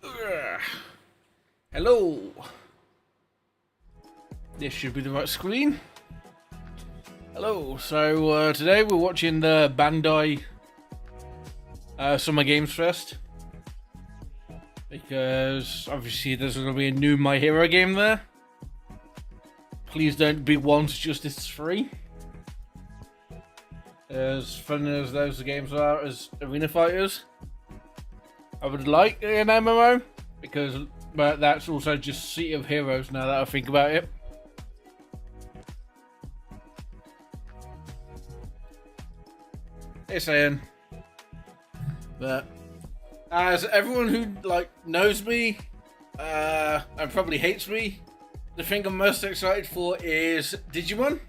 Ugh. Hello. This should be the right screen. Hello. So today we're watching the Bandai Summer Games Fest because obviously there's going to be a new My Hero game there. Please don't be once just it's free. As fun as those games are as arena fighters, I would like an MMO but that's also just Sea of Heroes now that I think about it. Hey, saying, but as everyone who knows me and probably hates me, the thing I'm most excited for is Digimon.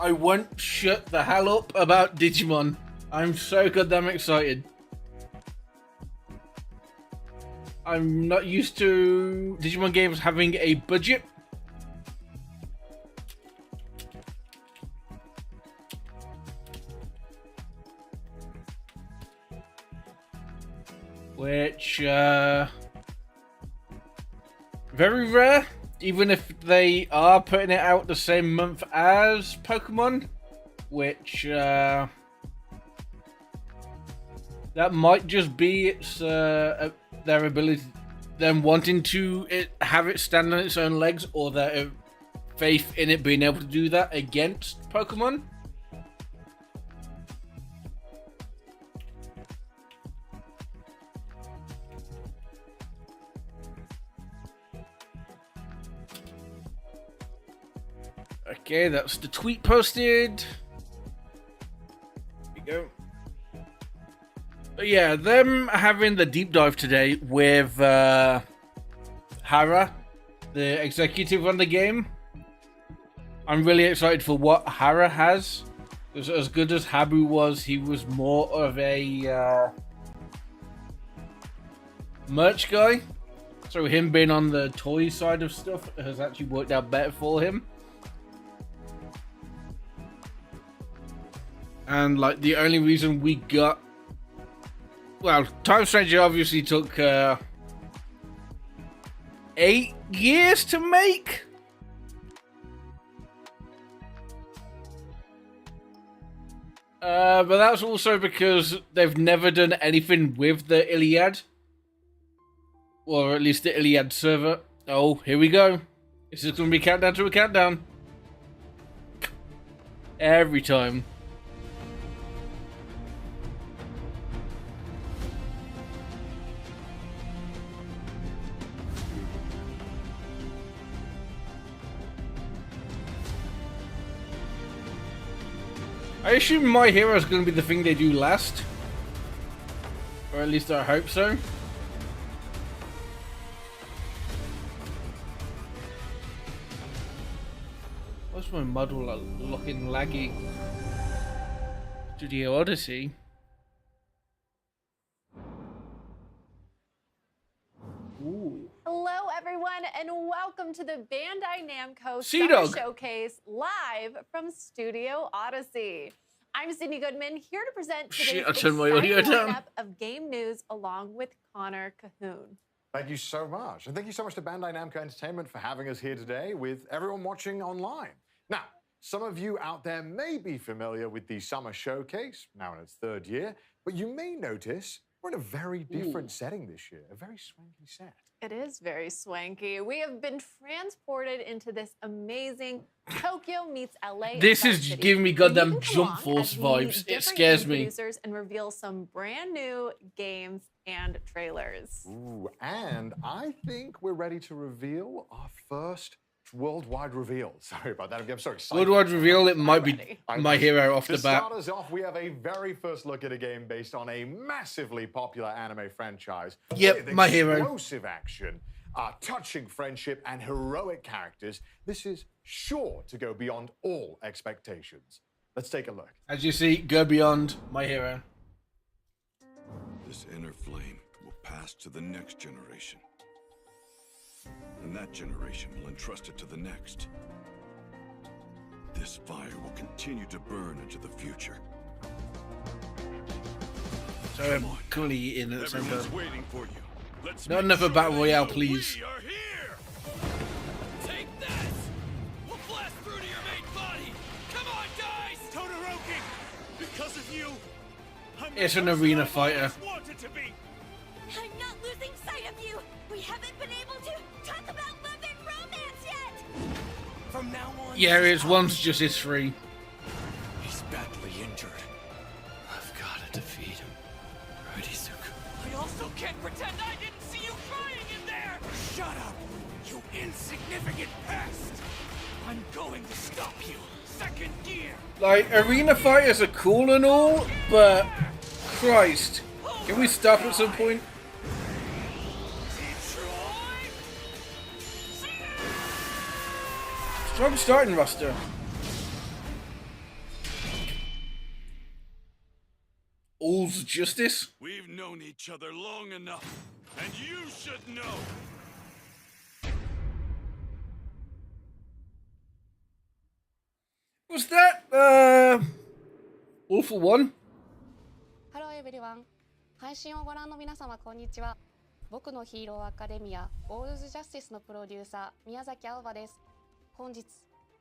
I won't shut the hell up about Digimon. I'm so goddamn excited. I'm not used to Digimon games having a budget. Which, very rare. Even if they are putting it out the same month as Pokemon, which that might just be its their ability, them wanting to have it stand on its own legs, or their faith in it being able to do that against Pokemon. Okay, that's the tweet posted. There you go. But yeah, them having the deep dive today with Hara, the executive on the game. I'm really excited for what Hara has. Because as good as Habu was, he was more of a merch guy. So him being on the toy side of stuff has actually worked out better for him. And the only reason we got, well, Time Stranger obviously took 8 years to make. But that's also because they've never done anything with the Iliad, or at least the Iliad server. Oh, here we go. This is going to be countdown to a countdown every time. I assume My Hero is going to be the thing they do last. Or at least I hope so. What's my model looking laggy? Studio Odyssey. Ooh. Hello, everyone, and welcome to the Bandai Namco Sea-Dog Summer Showcase live from Studio Odyssey. I'm Sydney Goodman, here to present today's exciting lineup of game news along with Connor Cahoon. Thank you so much. And thank you so much to Bandai Namco Entertainment for having us here today with everyone watching online. Now, some of you out there may be familiar with the Summer Showcase, now in its 3rd year, but you may notice we're in a very different setting this year, a very swanky set. It is very swanky. We have been transported into this amazing Tokyo meets LA. This is giving me goddamn Jump Force vibes. It scares me. And reveal some brand new games and trailers. Ooh, and I think we're ready to reveal our first worldwide reveal. Sorry about that. I'm so excited. Worldwide reveal, it might be My Hero off the bat. To start us off, we have a very first look at a game based on a massively popular anime franchise. Yep, My Hero. Explosive action, touching friendship, and heroic characters. This is sure to go beyond all expectations. Let's take a look. As you see, go beyond My Hero. This inner flame will pass to the next generation. And that generation will entrust it to the next. This fire will continue to burn into the future. So I'm currently eating at the same Everyone's time. waiting for you. Let's Not make enough sure of Battle they Royale, know please. We are here. Take this! We'll blast through to your main body! Come on, guys! Todoroki, because of you, I'm It's the an person arena I've fighter. always wanted to be. I'm not losing sight of you. We haven't been able to talk about love and romance yet. From now on, Yeah, this is it's how one's just his free. he's badly injured. I've gotta defeat him. Right, Izuku? I also can't pretend I didn't see you crying in there! Shut up, you insignificant pest! I'm going to stop you. Second gear! Like, arena fighters are cool and all, but Christ, can we stop at some point? Strong starting roster. All's justice. We've known each other long enough, and you should know. Was that all for one? Hello everyone. 配信をご覧の皆様こんにちは。僕のヒーローアカデミアオールズジャスティスのプロデューサー宮崎青葉です。本日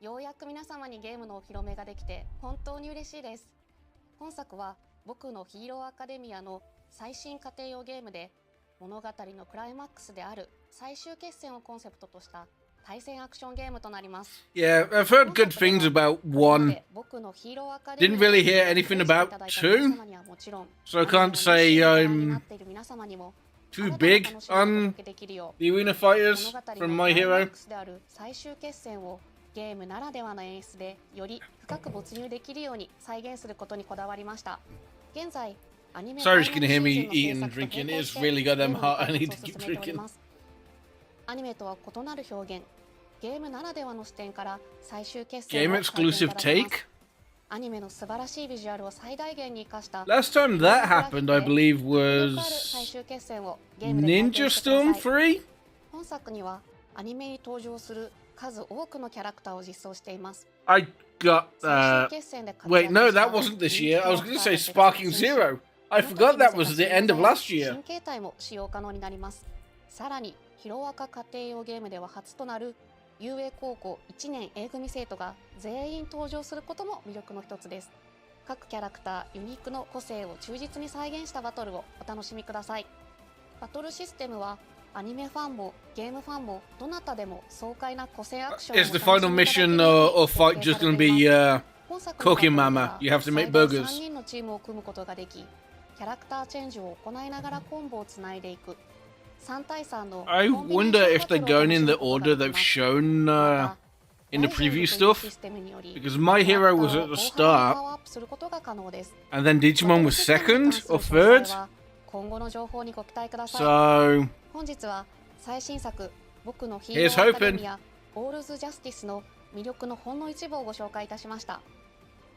ようやく皆様にゲームのお披露目ができて本当に嬉しいです。本作は僕のヒーローアカデミアの最新家庭用ゲームで物語のクライマックスである最終決戦をコンセプトとした対戦アクションゲームとなります。 Yeah, I've heard good things about one. Didn't really hear anything about two, so I can't say I'm too big on the arena fighters from My Hero. 最終決戦をゲームならではの演出でより深く没入できるように再現することにこだわりました。現在アニメ Sorry, you can hear me eating and drinking. It's really got them hot. I need to keep drinking. アニメとは異なる表現、ゲームならではの視点から最終決戦 Game を体験いた exclusive だけます。 take. アニメの素晴らしいビジュアルを最大限に生かした Last time that happened, I believe, 最 was 終決戦をゲームで体験 Ninja してくだ Storm さい。 3? 本作にはアニメに登場する数多くのキャラクターを実装しています。 I got, 最終決戦で活 wait, 躍 no, した that wasn't this 人気 year. I の was キ going ャ to ラ say クター Sparking 選手 Zero. I forgot that was the end of last year. 新形態も使用可能になります。さらにヒロアカ家庭用ゲームでは初となる遊泳高校1年 A 組生徒が全員登場することも魅力の一つです。各キャラクターユニークの個性を忠実に再現したバトルをお楽しみください。バトルシステムはアニメファンもゲームファンもどなたでも爽快な個性アクションを Is the final mission or fight just going to be Cooking Mama? You have to make burgers. 3人のチームを組むことができ、キャラクターチェンジを行いながらコンボをつないでいく。3対3の I wonder if they're going in the order they've shown in the preview stuff. Because My Hero was at the start, and then Digimon was second or third. 今後の情報にご期待ください。 So 本日は最新作僕のヒー Here's ローアカデミ hoping. アオールズジャスティスの魅力のほんの一部をご紹介いたしました。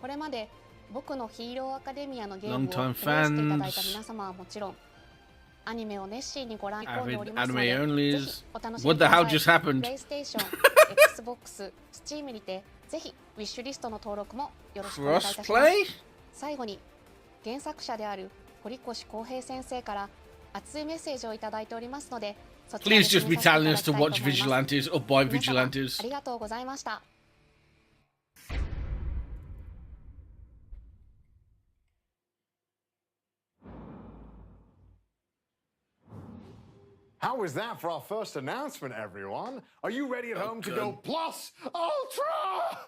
これまで僕のヒーローアカデミアのゲームをプレイ Long-time していただいた fans. 皆様はもちろん、アニメを熱心にご覧いただいており avid ますので、 anime ぜ onlys. ひお楽しみ What く the ださ hell い。 just happened? プレイステーション、Xbox、Steam にてぜひウィッシュリストの登録もよろしくお願いいたします。 Crossplay? 最後に原作者である堀越康平先生から熱いメッセージをいただいておりますので、そちら Please に just be 触れさせ telling てい us た to だきたい watch と思います。 Vigilantes or buy 皆様 Vigilantes. ありがとうございました。How was that for our first announcement, everyone? Are you ready at home to go plus ultra?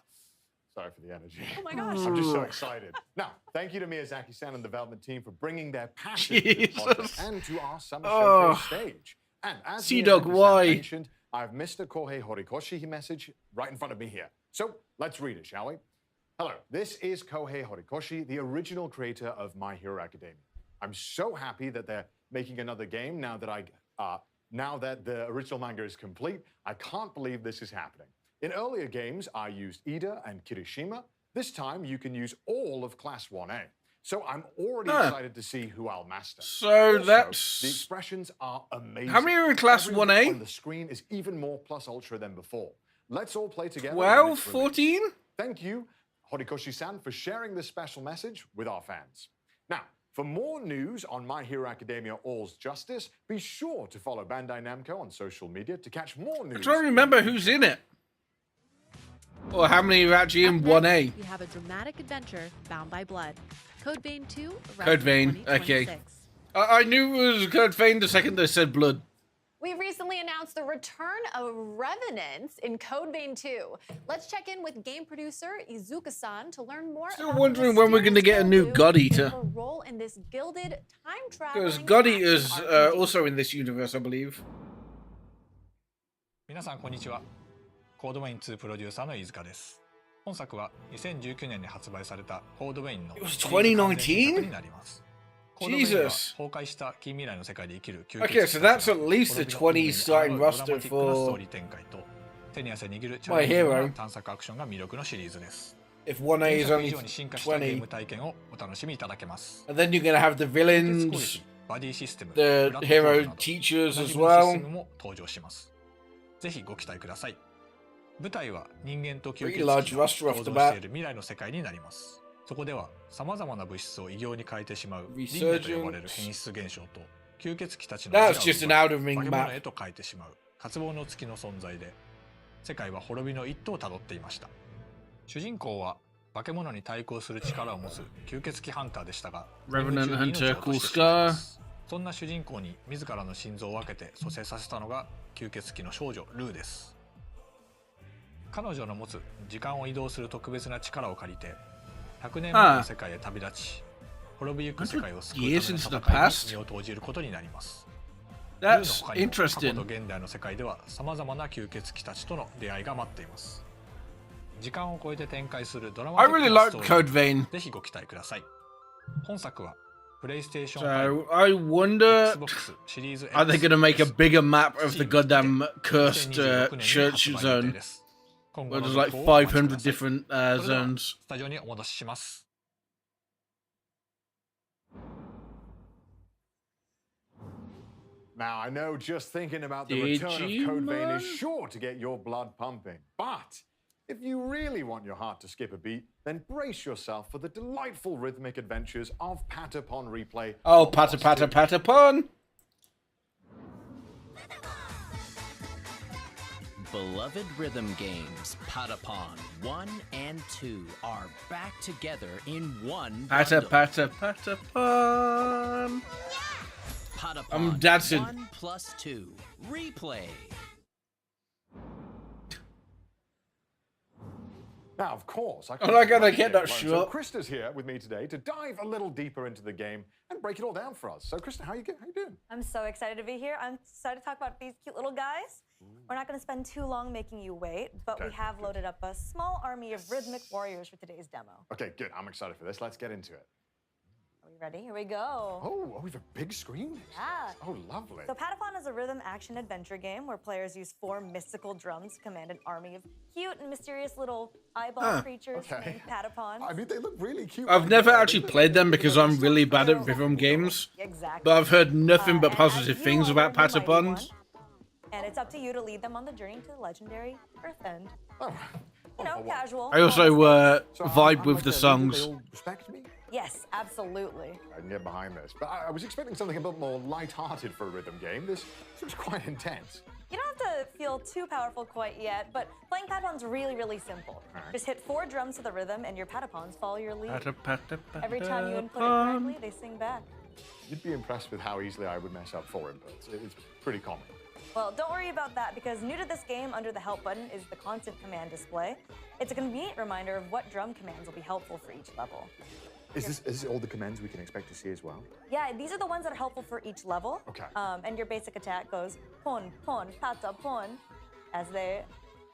Sorry for the energy. Oh my gosh. I'm just so excited. Now, thank you to Miyazaki-san and the development team for bringing their passion to this project Jesus. and to our summer Oh. showcase stage. And as Sea-Dog, Miyazaki-san why? mentioned, I have Mr. Kohei Horikoshi message right in front of me here. So let's read it, shall we? Hello, this is Kohei Horikoshi, the original creator of My Hero Academia. I'm so happy that they're making another game now that the original manga is complete. I can't believe this is happening. In earlier games, I used Ida and Kirishima. This time, you can use all of Class 1A. So I'm already excited to see who I'll master. So Also, that's... the expressions are amazing. How many are in Class Everyone 1A? on the screen is even more plus ultra than before. Let's all play together. 12, 14? Thank you, Horikoshi-san, for sharing this special message with our fans. Now, For more news on My Hero Academia All's Justice, be sure to follow Bandai Namco on social media to catch more news. I don't remember who's in it. Or how many are actually in 1A. We have a dramatic adventure bound by blood. Code Vein 2. Code Vein, okay. I knew it was Code Vein the second they said blood. We recently announced the return of Revenants in Code Vein 2. Let's check in with game producer Izuka-san to learn more. Still wondering when we're going to get a new God Eater. Her role in this gilded time Because traveling God Eater's RPG. also in this universe, I believe. 皆さんこんにちは。コードウェイン2プロデューサーの飯塚です。本作は2019年に発売されたコードウェインの It was シリーズ完全新作 2019? になります。コードウェインは Jesus. 崩壊した近未来の世界で生きる吸 Okay, 血 so 鬼た that's ち at が least the 滅びの運命に 20 starting 合うドラマ roster ティックなストー for リー展開と手に汗握るチャ My レンジング Hero. な探索アクションが魅力のシリーズです。 if 1A 前 is 作以 only 上に進化したゲーム20. 体験をお楽しみいただけます。 And then you're going to have the 吸血攻 villains, 撃、バディシステム、 the ブラッド hero フォールなど teachers 同 as じ分システム well. も登場します。ぜひご期待ください。舞台は人間と吸 Pretty 血 large 鬼が roster off 共 the 存 bat. している未来の世界になります。そこでは様々な物質を異形に変えてしまうリンネと呼ばれる変質現象と吸血鬼たちの That's 自 just 我 an を outer 奪い ring 化け物 map. へと変えてしまう渇望の月の存在で世界は滅びの一途をたどっていました。主人公は化け物に対抗する力を持つ吸血鬼ハンターでしたが Revenant 任務中に Hunter 命を落としてしまいま Cool す。そんな主人公に自らの心臓を分けて蘇生させたのが吸血鬼の少女ルーです。彼女の持つ時間を移動する特別な力を借りて100年前の世界へ旅立ち滅びゆく世界を救うための戦いに身を投じることになります。ルーの That's 他にも過去 interesting. と現代の世界では様々な吸血鬼たちとの出会いが待っています。時間を超えて展開するドラマ I ティッ really クな like ストーリ Code ー Vein. ぜひご期待ください。本作はプレイステーション So I wonder, 5、Xbox シリーズ are they going to make a bigger map of the Steam goddamn で cursed 2026年に church 発売予定 zone? です。今 Where 後の there's 情 like 報をお待ちくだ500さい。 different それでは zones. スタジオにお戻しします。Now, I know just thinking about the return of Code Vein is Digimon? sure to get your blood pumping. But if you really want your heart to skip a beat, then brace yourself for the delightful rhythmic adventures of Patapon Replay. Oh, for patter, patter, positive- patter, pun. Beloved rhythm games, Patapon 1 and 2 are back together in one Patter, bundle. patter, patter, pun. Patapon I'm dancing. 1 plus 2 replay. Now, of course, I'm not gonna get that So short. Krista's here with me today to dive a little deeper into the game and break it all down for us. So, Krista, how you doing? I'm so excited to be here. I'm excited to talk about these cute little guys. We're not going to spend too long making you wait, but we Okay, have good. loaded up a small army of rhythmic warriors for today's demo. Okay, good. I'm excited for this. Let's get into it. Are we ready? Here we go. Oh, we have a big screen next to Yeah. us. Oh, lovely. So Patapon is a rhythm action adventure game where players use 4 mystical drums to command an army of cute and mysterious little eyeball creatures okay. named Patapons. I mean, they look really cute. I've never actually played them because I'm really bad at rhythm games. Exactly. But I've heard nothing but And positive as things you about are the mighty one, Patapons. And it's up to you to lead them on the journey to the legendary Earth End. Oh, You know, casual. I also so vibe I'm with like the a leader, songs. They all respect me? Yes, absolutely. I can get behind this. But I was expecting something a bit more light-hearted for a rhythm game. This seems quite intense. You don't have to feel too powerful quite yet, but playing Patapon's really, really simple. Alright. Just hit 4 drums to the rhythm and your Patapons follow your lead. Patter, patter, patter, Every time you input it pun. correctly, they sing back. You'd be impressed with how easily I would mess up 4 inputs. It's pretty common. Well, don't worry about that because new to this game, under the help button, is the constant command display. It's a convenient reminder of what drum commands will be helpful for each level. Is this all the commands we can expect to see as well? Yeah, these are the ones that are helpful for each level. Okay. And your basic attack goes pon, pon, pata, pon, as they...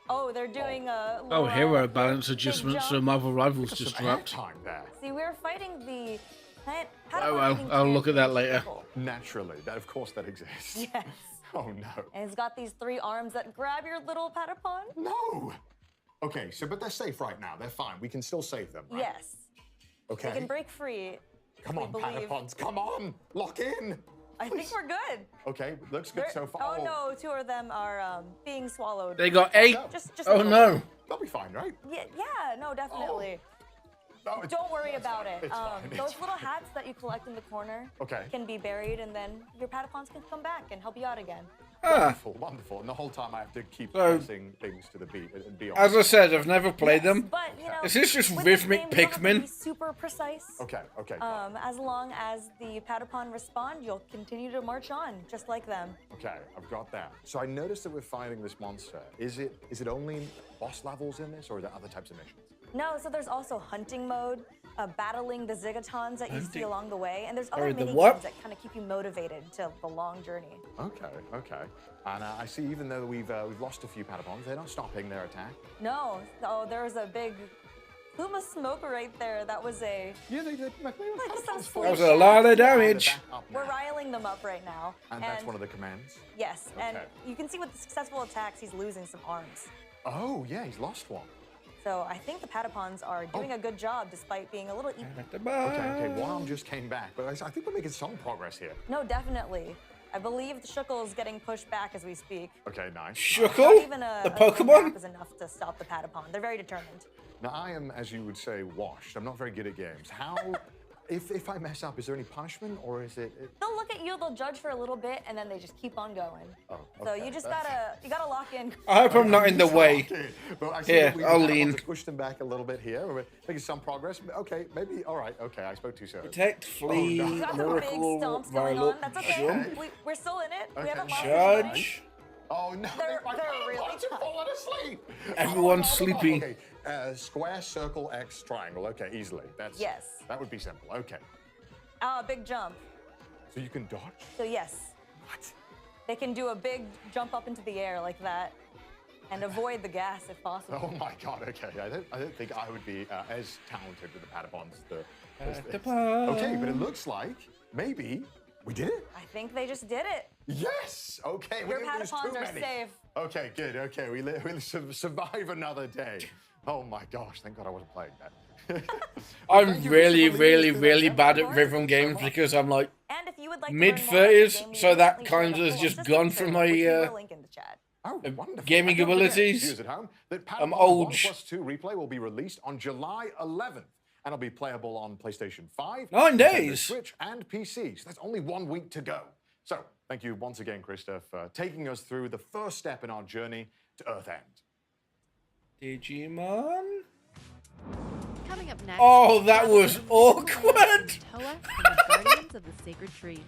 Oh, they're doing a... Oh, hero balance adjustments for Marvel Rivals Got just some dropped. time there. See, we're fighting the... Oh, well, I'll look at that later. Naturally, of course that exists. Yes. Oh no. And it's got these 3 arms that grab your little Patapon. No! Okay, but they're safe right now. They're fine. We can still save them, right? Yes. Okay. They can break free. Come we on, believe. Patapons, come on! Lock in! I think we're good. Okay, looks good so far. Oh no, 2 of them are being swallowed. They got 8. Just Oh a little no. bit. They'll be fine, right? Yeah, no, definitely. Don't worry about it. It's fine, it's Those little hats that you collect in the corner can be buried, and then your Patapons can come back and help you out again. Wonderful, wonderful. And the whole time I have to keep pressing things to the beat and be on. As I said, I've never played them. But, you know, Is this just with rhythmic this game, you don't have to Pikmin? be super precise. Okay. As long as the Patapon respond, you'll continue to march on, just like them. Okay, I've got that. So I noticed that we're fighting this monster. Is it only boss levels in this, or are there other types of missions? No, so there's also hunting mode, battling the Zigatons that you see along the way, and there's other Sorry, the mini what? games that kind of keep you motivated to the long journey. Okay. And I see even though we've lost a few Patapons, they're not stopping their attack. No, oh, there was a big plume of smoke right there. That was a... Yeah, they did. That was a lot of damage. We're riling them up right now. And that's one of the commands? Yes, and Okay. you can see with the successful attacks, he's losing some arms. Oh, yeah, he's lost one. So I think the Patapons are doing a good job despite being a little... Okay, one arm just came back, but I think we're making some progress here. No, definitely. I believe the Shuckle is getting pushed back as we speak. Okay, nice. Not Shuckle? even The a Pokemon? map is enough to stop the Patapon. They're very determined. Now, I am, as you would say, washed. I'm not very good at games. How... If I mess up, is there any punishment, or is it... They'll look at you, they'll judge for a little bit, and then they just keep on going. Oh, So okay, you just that's- gotta lock in. I hope I'm not in the way. But I see Here, that we've I'll been able lean. to push them back a little bit here. We're making some progress. Okay, maybe. All right. Okay, I spoke too soon. Protect, flee, Oh, no. You got some big miracle, stomps going on. violet, That's okay. jump, We're still in it. We haven't lost charge. Oh no! They're my really Patapons are falling asleep. Everyone's Oh, sleeping. Okay, square, circle, X, triangle. Okay, easily. That's Yes. That would be simple. Okay, Big jump. so you can dodge. So yes, What? they can do a big jump up into the air like that and avoid the gas if possible. Oh my God. Okay, I don't think I would be as talented with the Patapons. As this. Patapon. Okay, but it looks like maybe we did it. I think they just did it. Yes. Okay. Your we didn't lose Patapons too are many. safe. Okay, good. Okay, we'll survive another day. Oh my gosh! Thank God I wasn't playing that. I'm Thank you, really, Mr. really, Believers, really for bad that. at rhythm games because I'm like And if you would like to mid learn more about the 30s, game we so that recently kind shared of a has full just system gone from trailer, my which we will link in the chat. Oh, wonderful. gaming And don't forget, abilities. viewers at home, that I'm Patapon old. 1+2 replay will be released on July 11th, and it'll be playable on PlayStation 5, 9 Nintendo days. Switch, and PC. So that's only 1 week to go. So thank you once again, Krista, for taking us through the first step in our journey to Earth End. Digimon. Coming up next. Oh, that was awkward. Toa and the Guardians of the Sacred Tree.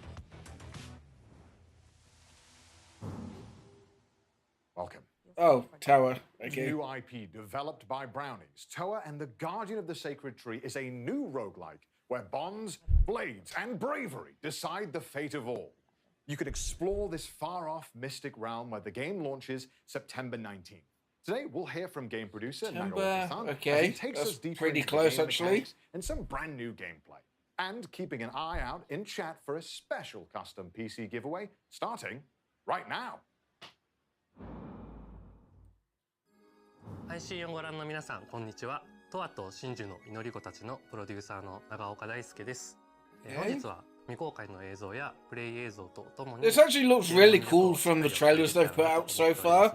Welcome. Oh, Tower. Okay. New IP developed by Brownies, Toa and the Guardian of the Sacred Tree is a new roguelike where bonds, blades, and bravery decide the fate of all. You can explore this far-off mystic realm where the game launches September 19th. Today, we'll hear from game producer September, Nagoro Kazan as okay, he takes that's us deeper pretty into the close, game actually. mechanics and some brand new gameplay. And keeping an eye out in chat for a special custom PC giveaway starting right now. 配信をご覧の皆さん、こんにちは。トアと真珠の祈り子たちのプロデューサーの長岡大輔です。本日は未公開の映像やプレイ映像とともに This actually looks really cool from the trailers they've put out so far.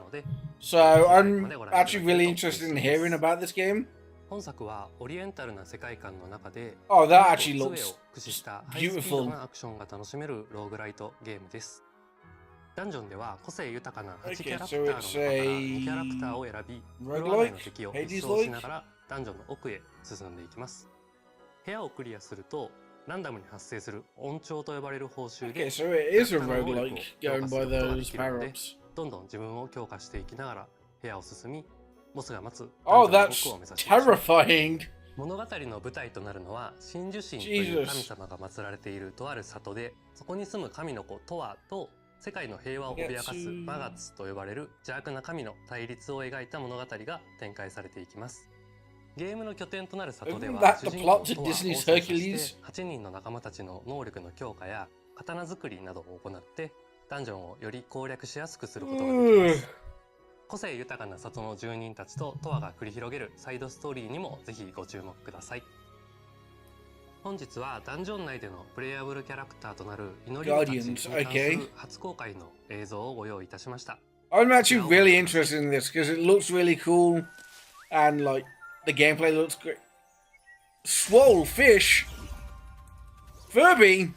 So I'm actually really interested in hearing about this game. 本作はオリエンタルな世界観の中で Oh, that actually 杖を looks 駆使したハイスピー beautiful. ドなアクションが楽しめるローグライトゲームです。ダンジョンでは個性豊かな8キャラクターの中から2キャラクターを選び、フロア内の敵を一掃しながらダンジョンの奥へ進んでいきます。部屋をクリアするとランダムに発生する音調と呼ばれる報酬で Okay, so it is a キャラクターの能力を roguelike 強 going 化す by ることがで those きるので power-ups. どんどん自分を強化していきながら部屋を進み、ボスが待つ Oh, ダンジ that's ョンの奥を目指していきます。 terrifying. 物語の舞台となるのは真珠神という神様が祀られているとある里で、そこに住む神の子トアと世界の平和を脅かすマガツと呼ばれる邪悪な神の対立を描いた物語が展開されていきます。ゲームの拠点となる里で Isn't は that 主 the 人 plot 公 to トアを Disney's 操作 Hercules? して8人の仲間たちの能力の強化や刀作りなどを行ってダンジョンをより攻略しやすくすることができます。個性豊かな里の住人たちとトアが繰り広げるサイドストーリーにもぜひご注目ください。本日はダンジョン内でのプレイヤブルキャラクターとなる祈り子たちに関す Guardians, る初公開の映像をご用意いたしました。 I'm actually really interested in this because it looks really cool and like the gameplay looks great. Swole fish. Furby.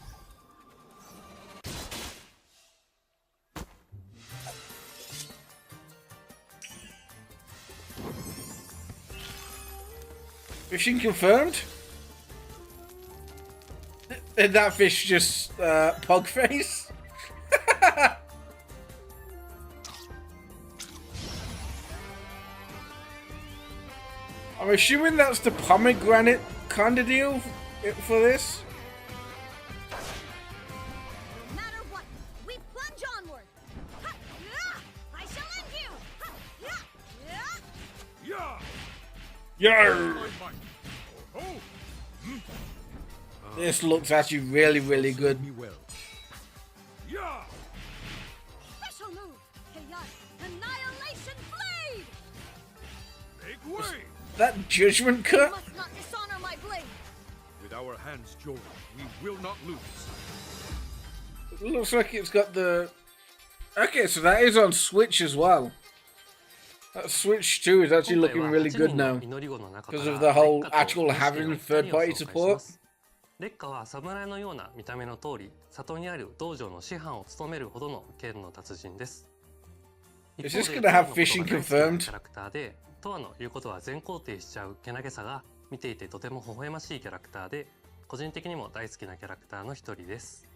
Fishing confirmed. Did that fish just pug face? I'm assuming that's the pomegranate kind of deal for this. No matter what, we plunge onward. Ha! Yeah! I shall end you. Ha! Yeah! Yo! This looks actually really, really good. Special move, Chaos Annihilation Blade. Make way! That judgment You cut? must not dishonor my blade. With our hands joined, we will not lose. It looks like it's got the... Okay, so that is on Switch as well. That Switch 2 is actually looking really good now. Because of the whole actual having third-party support. 烈火は侍のような見た目の通り、里にある道場の師範を務めるほどの剣の達人です。 Is this gonna have fishing confirmed? キャラクターで、トワの言うことは全肯定しちゃうけなげさが見ていてとても微笑ましいキャラクターで、個人的にも大好きなキャラクターの一人です。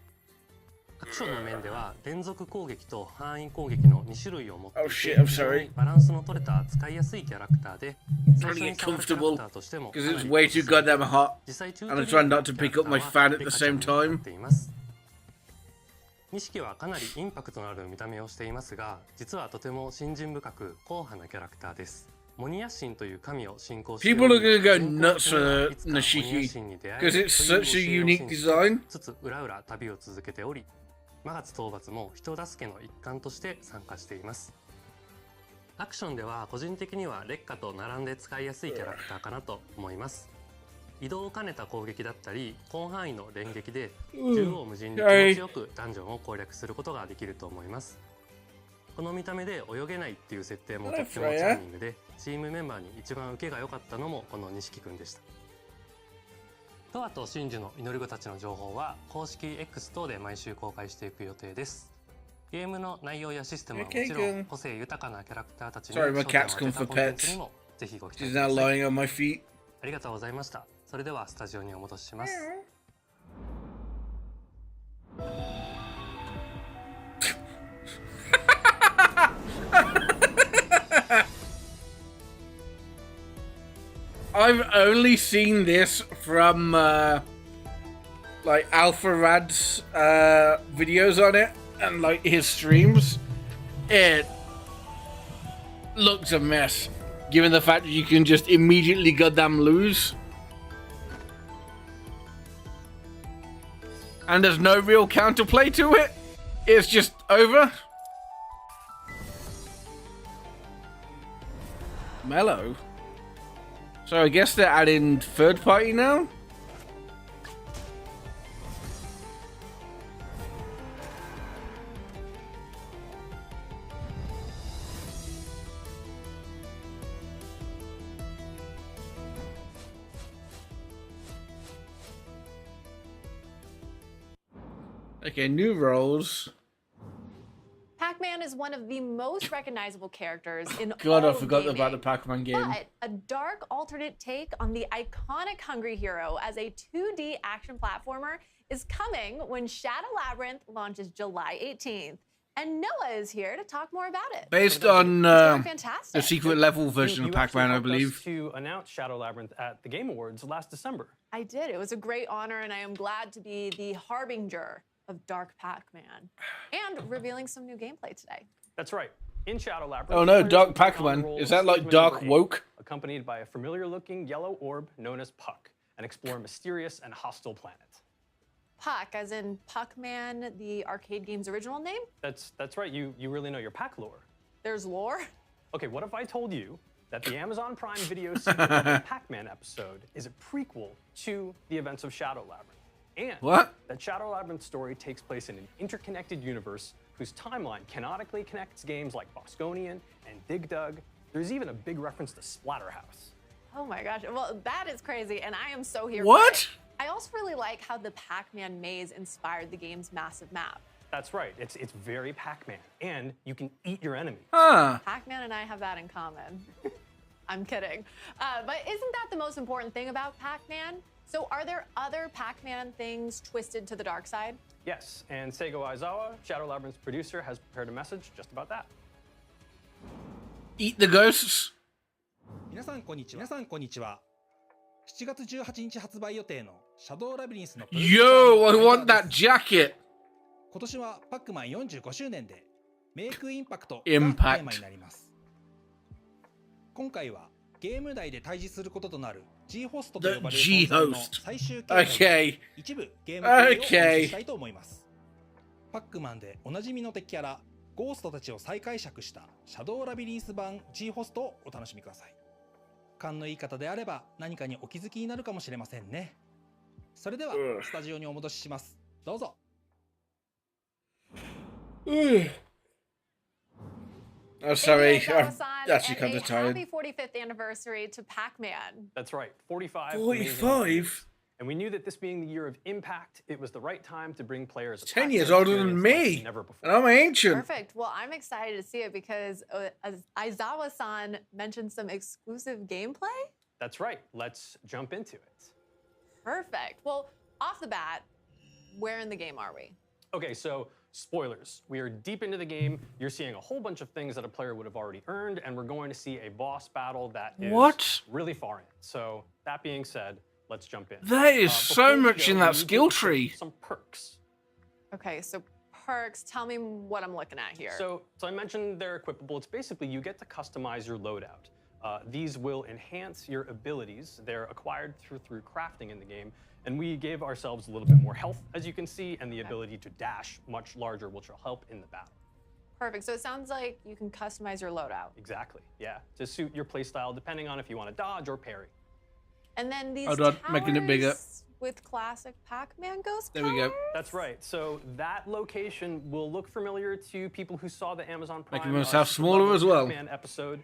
アクションの面では連続攻撃と範囲攻撃の2種類を持っていて、非常にバランスの取れた使いやすいキャラクターで、最初に触るキャラクターとしても Because it's way too goddamn hot, and I'm trying not to pick up my fan at the same time. 錦はかなりインパクトのある見た目をしていますが、実はとても信心深く硬派なキャラクターです。モニヤ神という神を信仰しており、 People are gonna go nuts for Nishiki because it's such a unique design. つつ裏々旅を続けており、魔発討伐も人助けの一環として参加しています。アクションでは個人的には烈火と並んで使いやすいキャラクターかなと思います。移動を兼ねた攻撃だったり広範囲の連撃で縦横無尽に気持ちよくダンジョンを攻略することができると思います。この見た目で泳げないっていう設定もとってもチャーミングで、チームメンバーに一番受けが良かったのもこの錦くんでした。トワと真珠の祈り子たちの情報は公式 X 等で毎週公開していく予定です。ゲームの内容やシステムはもちろん個性豊かなキャラクターたちに焦点を当てたコンテンツにもぜひご期待ください。ありがとうございました。それではスタジオにお戻しします。I've only seen this from like Alpha Rad's videos on it and like his streams. It looks a mess, given the fact that you can just immediately goddamn lose. And there's no real counterplay to it. It's just over. Mellow. So I guess they're adding third party now? Okay, new roles. Pac-Man is one of the most recognizable characters in God, all I forgot gaming, about the Pac-Man game. But a dark alternate take on the iconic Hungry Hero as a 2D action platformer is coming when Shadow Labyrinth launches July 18th. And Noah is here to talk more about it. Based on the secret level version of Pac-Man, I believe. To announce Shadow Labyrinth at the Game Awards last December. I did. It was a great honor, and I am glad to be the harbinger of Dark Pac-Man and revealing some new gameplay today. That's right. In Shadow Labyrinth. Oh no, Dark Pac-Man. Is that like Dark Woke? Accompanied by a familiar-looking yellow orb known as Puck, and explore a mysterious and hostile planet. Puck, as in Puck-Man, the arcade game's original name? That's right. You really know your Pac lore. There's lore? Okay, what if I told you that the Amazon Prime Video sequel of the Pac-Man episode is a prequel to the events of Shadow Labyrinth? And that Shadow Labyrinth's story takes place in an interconnected universe whose timeline canonically connects games like Bosconian and Dig Dug. There's even a big reference to Splatterhouse. Oh my gosh. Well, that is crazy, and I am so here What? for it. I also really like how the Pac-Man maze inspired the game's massive map. That's right. It's very Pac-Man, and you can eat your enemy. Huh. Pac-Man and I have that in common. I'm kidding. But isn't that the most important thing about Pac-Man? So are there other Pac-Man things twisted to the dark side? Yes, and Seigo Aizawa, Shadow Labyrinth's producer, has prepared a message just about that. Eat the ghosts. 皆さんこんにちは。7月18日発売予定のシャドウラビリンスの Yo, I want that jacket. 今年はパックマン45周年でメイクインパクトが Impact テーマになります。今回はゲーム内で対峙することとなる G ホストと呼ばれる存在の最終形態で一部ゲームプレイをお見せしたいと思います。パックマンでおなじみの敵キャラゴーストたちを再解釈したシャドウラビリンス版 G ホストをお楽しみください。勘のいい方であれば何かにお気づきになるかもしれませんね。それではスタジオにお戻しします。どうぞ。Oh, sorry. I'm Aizawa-san, actually and kind of a tired. Happy 45th anniversary to Pac-Man. That's right, 45. 45? And we knew that this being the year of impact, it was the right time to bring players 10 years older than me. Never before. And I'm ancient. Perfect. Well, I'm excited to see it because Aizawa-san mentioned some exclusive gameplay. That's right. Let's jump into it. Perfect. Well, off the bat, where in the game are we? Okay, so spoilers. We are deep into the game. You're seeing a whole bunch of things that a player would have already earned, and we're going to see a boss battle that is really far in. So that being said, let's jump in. There is so much in that skill tree. Some perks. Okay, so perks. Tell me what I'm looking at here. So I mentioned they're equipable. It's basically you get to customize your loadout. These will enhance your abilities. They're acquired through crafting in the game. And we gave ourselves a little bit more health, as you can see, and the ability to dash much larger, which will help in the battle. Perfect. So it sounds like you can customize your loadout. Exactly, yeah. To suit your playstyle, depending on if you want to dodge or parry. And then these making it bigger. With classic Pac-Man ghost There we go. That's right. So that location will look familiar to people who saw the Amazon Prime Making myself smaller as well. Pac-Man episode.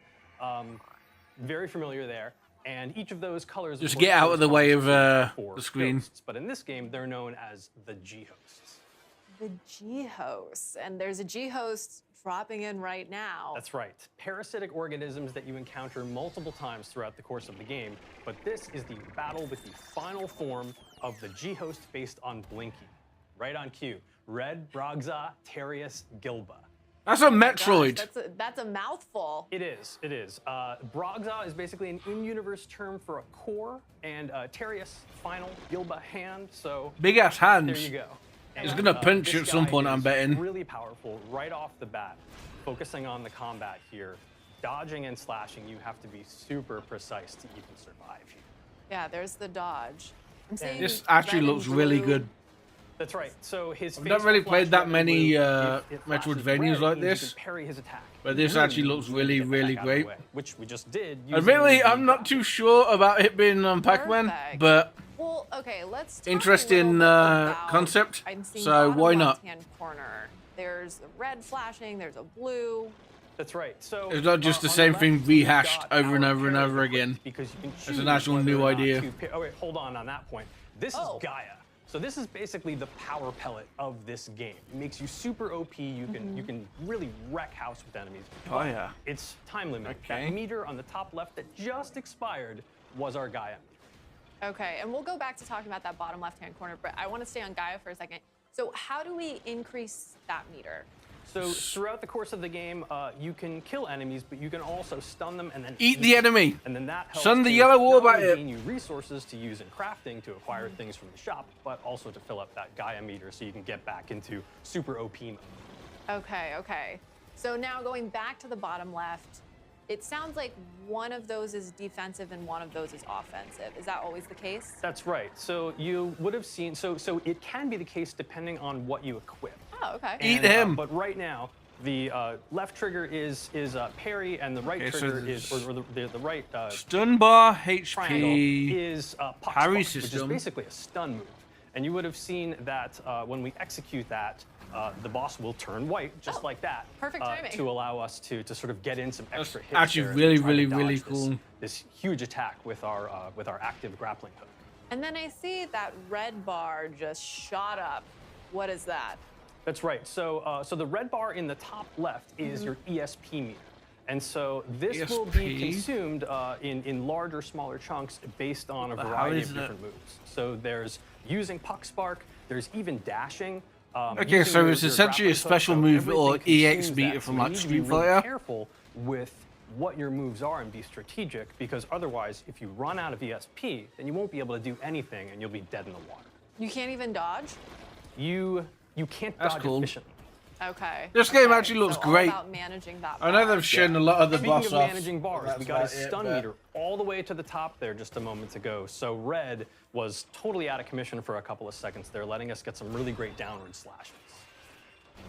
Very familiar there. And each of those colors just get out of the way of the screen. Ghosts, but in this game, they're known as the G-hosts. The G-hosts. And there's a G-host dropping in right now. That's right. Parasitic organisms that you encounter multiple times throughout the course of the game. But this is the battle with the final form of the G-host based on Blinky. Right on cue. Red Brogza Terius Gilba. That's a Metroid. Gosh, that's a mouthful. It is. It is. Brogza is basically an in-universe term for a core, and Terius, final, Gilba, hand. So big ass hands. There you go. He's gonna punch you at some point, I'm betting. Really powerful right off the bat. Focusing on the combat here, dodging and slashing, you have to be super precise to even survive here. Yeah, there's the dodge. I'm seeing this actually looks really good. That's right. So his I've not really played that many Metroidvanias like this, but this actually looks really, really great. Which we just did. Admittedly, I'm not too sure about it being on Pac-Man, but well, okay, let's talk interesting concept. So why not? Left-hand corner. There's a red flashing. There's a blue. That's right. So it's not just the same thing rehashed over and over and over again. Because you can choose it's an actual new idea. Oh wait, hold on that point. This is Gaia. So this is basically the power pellet of this game. It makes you super OP. You can really wreck house with enemies. Oh yeah. It's time limited. Okay. That meter on the top left that just expired was our Gaia meter. Okay, and we'll go back to talking about that bottom left-hand corner, but I want to stay on Gaia for a second. So how do we increase that meter? So throughout the course of the game, you can kill enemies, but you can also stun them and then eat the enemy. And then that helps Stun the yellow orb at it. gain you resources to use in crafting to acquire things from the shop, but also to fill up that Gaia meter so you can get back into super OP mode. Okay. So now going back to the bottom left, it sounds like one of those is defensive and one of those is offensive. Is that always the case? That's right. So you would have seen, so it can be the case depending on what you equip. Oh, okay. Eat him. But right now, the left trigger is parry, and the right trigger is, or the right stun bar, triangle HP, is parry system, which is basically a stun move. And you would have seen that when we execute that, the boss will turn white just like that. Perfect timing. To allow us to sort of get in some extra hits. Actually, there as we really, try to really dodge cool. This huge attack with our active grappling hook. And then I see that red bar just shot up. What is that? That's right. So the red bar in the top left is your ESP meter. And so this will be consumed in larger, smaller chunks based on a variety of different moves. So there's using Puck Spark, there's even dashing. Okay, so it's essentially a special move or EX meter from like Street Fighter. Be careful with what your moves are and be strategic, because otherwise, if you run out of ESP, then you won't be able to do anything and you'll be dead in the water. You can't even dodge? You can't dodge efficiently. Okay. This game actually looks so great. All about managing that I know they've shown a lot of the boss Speaking of offs. managing bars, we got a stun meter all the way to the top there just a moment ago. So red was totally out of commission for a couple of seconds there, letting us get some really great downward slashes.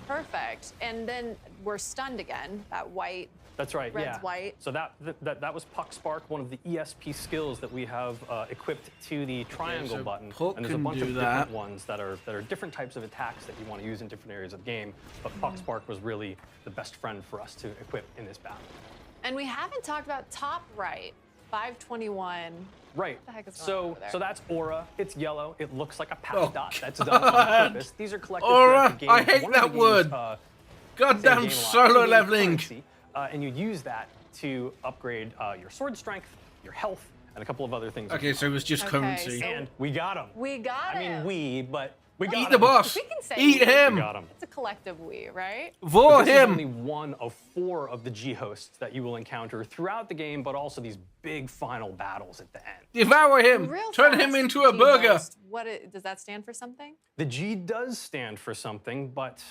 Perfect. And then we're stunned again. That white. That's right. Red's white. So that was Puck Spark, one of the ESP skills that we have equipped to the triangle button. Puck And there's a can bunch do of that. different ones that are different types of attacks that you want to use in different areas of the game. But Puck Spark was really the best friend for us to equip in this battle. And we haven't talked about top right, 521. Right. What the heck is going on over there? So that's Aura. It's yellow. It looks like a patch Oh, dot. That's God. done on purpose. These are collected Aura, throughout the game. I hate One of that the word. games, Goddamn game a lot. solo In-game leveling. currency, and you use that to upgrade your sword strength, your health, and a couple of other things. Okay, so it was just currency. And we got him. We got him. We got Eat him. the boss. We can say Eat we. him. We got him. It's a collective we, right? For But this him. is only one of 4 of the G hosts that you will encounter throughout the game, but also these big final battles at the end. Devour him. Real Turn fast, him into a G burger. host. Does that stand for something? The G does stand for something, but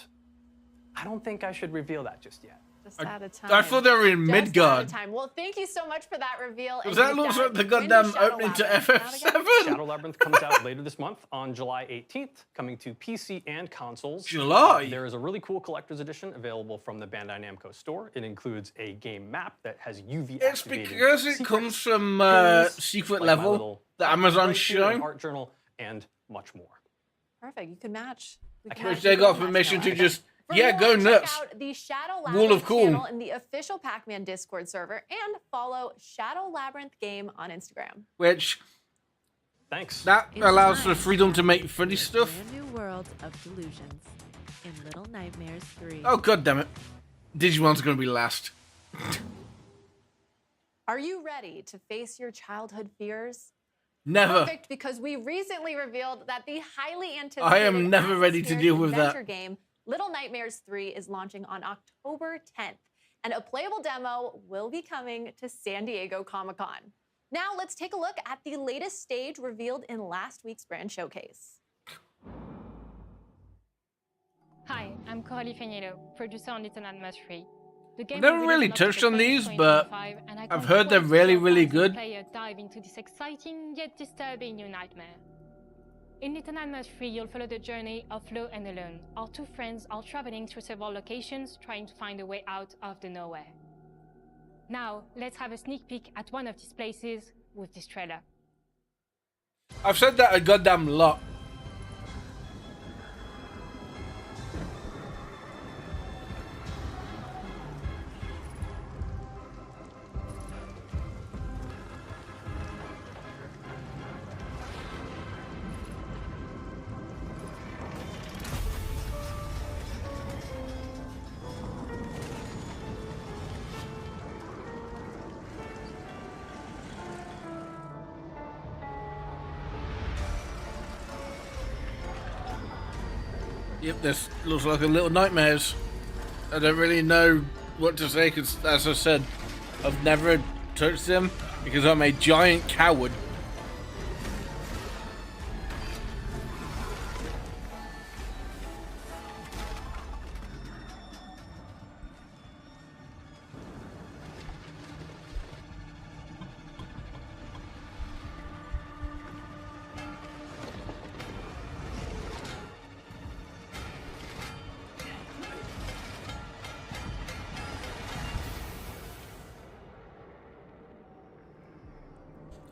I don't think I should reveal that just yet. Just out of time. I thought they were in Just out Midgard. of time. Well, thank you so much for that reveal. Does And that with look like the when does goddamn Shadow opening to Labyrinth come out again? FF7? Shadow Labyrinth comes out later this month on July 18th, coming to PC and consoles. July? There is a really cool collector's edition available from the Bandai Namco store. It includes a game map that has UV It's activated because it secrets, comes from pins, Secret like my Level, little the art Amazon right here, an showing. art journal, and much more. Perfect. You can match. Which they got permission to just, For go more, nuts. Check out the Shadow Wall Labyrinth of Cool. channel in the official Pac-Man Discord server and follow Shadow Labyrinth Game on Instagram. Which, thanks. that In allows time, for freedom to make funny a stuff. brand new world of delusions in Little Nightmares 3. Oh, god damn it. Digimon's gonna be last. Are you ready to face your childhood fears? Never. Perfect, because we recently revealed that the highly anticipated I am never ready to atmospheric deal with that. adventure game Little Nightmares 3 is launching on October 10th, and a playable demo will be coming to San Diego Comic-Con. Now let's take a look at the latest stage revealed in last week's brand showcase. Hi, I'm Coralie Feniello, producer on Little Nightmares 3. The game I've never will really release touched on these, 2025, but and I I've can't heard they're wait to really, help really us good. Player dive into this exciting yet disturbing new nightmare. In Little Nightmares 3, you'll follow the journey of Flo and Alone. Our 2 friends are traveling through several locations, trying to find a way out of the nowhere. Now, let's have a sneak peek at one of these places with this trailer. I've said that a goddamn lot. Yep, this looks like a Little Nightmares. I don't really know what to say because, as I said, I've never touched them because I'm a giant coward.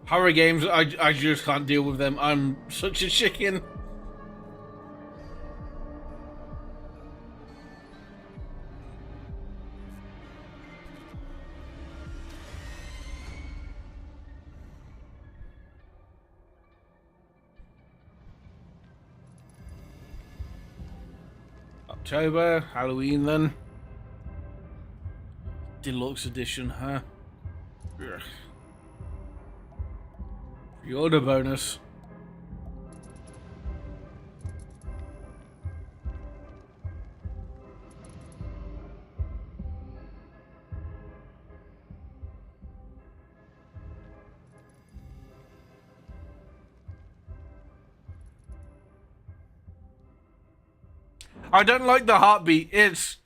Horror games, I just can't deal with them. I'm such a chicken. October, Halloween then. Deluxe edition, huh? Ugh. Pre-order bonus. I don't like the heartbeat. It's...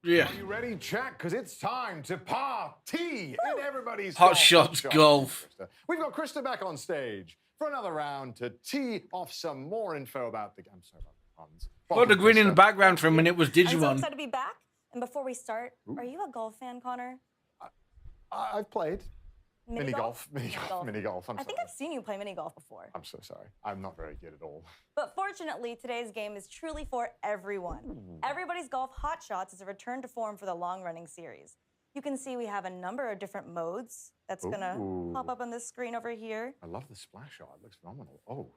Yeah. Are you ready, Jack? Because it's time to party in everybody's Hot Shots Golf. We've got Krista back on stage for another round to tee off some more info about the game. I'm sorry about the puns. Put the green in the background from when it was I'm so Digimon. excited to be back. And before we start, are you a golf fan, Connor? I've played. Mini golf. I'm I think I've seen you play mini golf before. I'm so sorry. I'm not very good at all. But fortunately, today's game is truly for everyone. Everybody's Golf Hot Shots is a return to form for the long-running series. You can see we have a number of different modes that's gonna pop up on this screen over here. I love the splash shot. It looks phenomenal. Oh.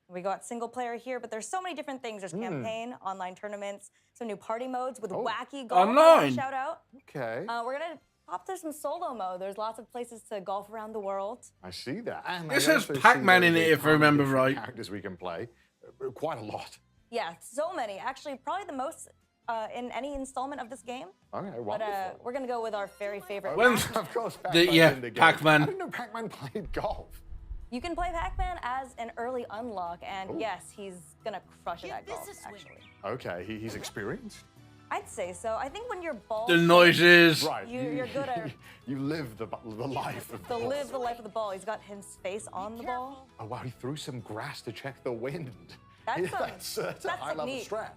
We got single player here, but there's so many different things. There's campaign, online tournaments, some new party modes with wacky golf. Online. Shout out. Okay. We're gonna pop through some solo mode. There's lots of places to golf around the world. I see that. And This I has also Pac-Man see in it, if I remember right. Characters we can play. Quite a lot. Yeah, so many. Actually, probably the most in any installment of this game. Okay, wonderful. But we're gonna go with our very favorite. Of course, Pac-Man's in the game. Pac-Man. I didn't know Pac-Man played golf. You can play Pac-Man as an early unlock, and yes, he's gonna crush it at golf, actually. Okay, he's experienced. I'd say so. I think when you're ball, The noises. Right. you're good at You live the life of to live the life of the ball. He's got his face on the ball. Oh wow, he threw some grass to check the wind. That's that's a high level technique. strat.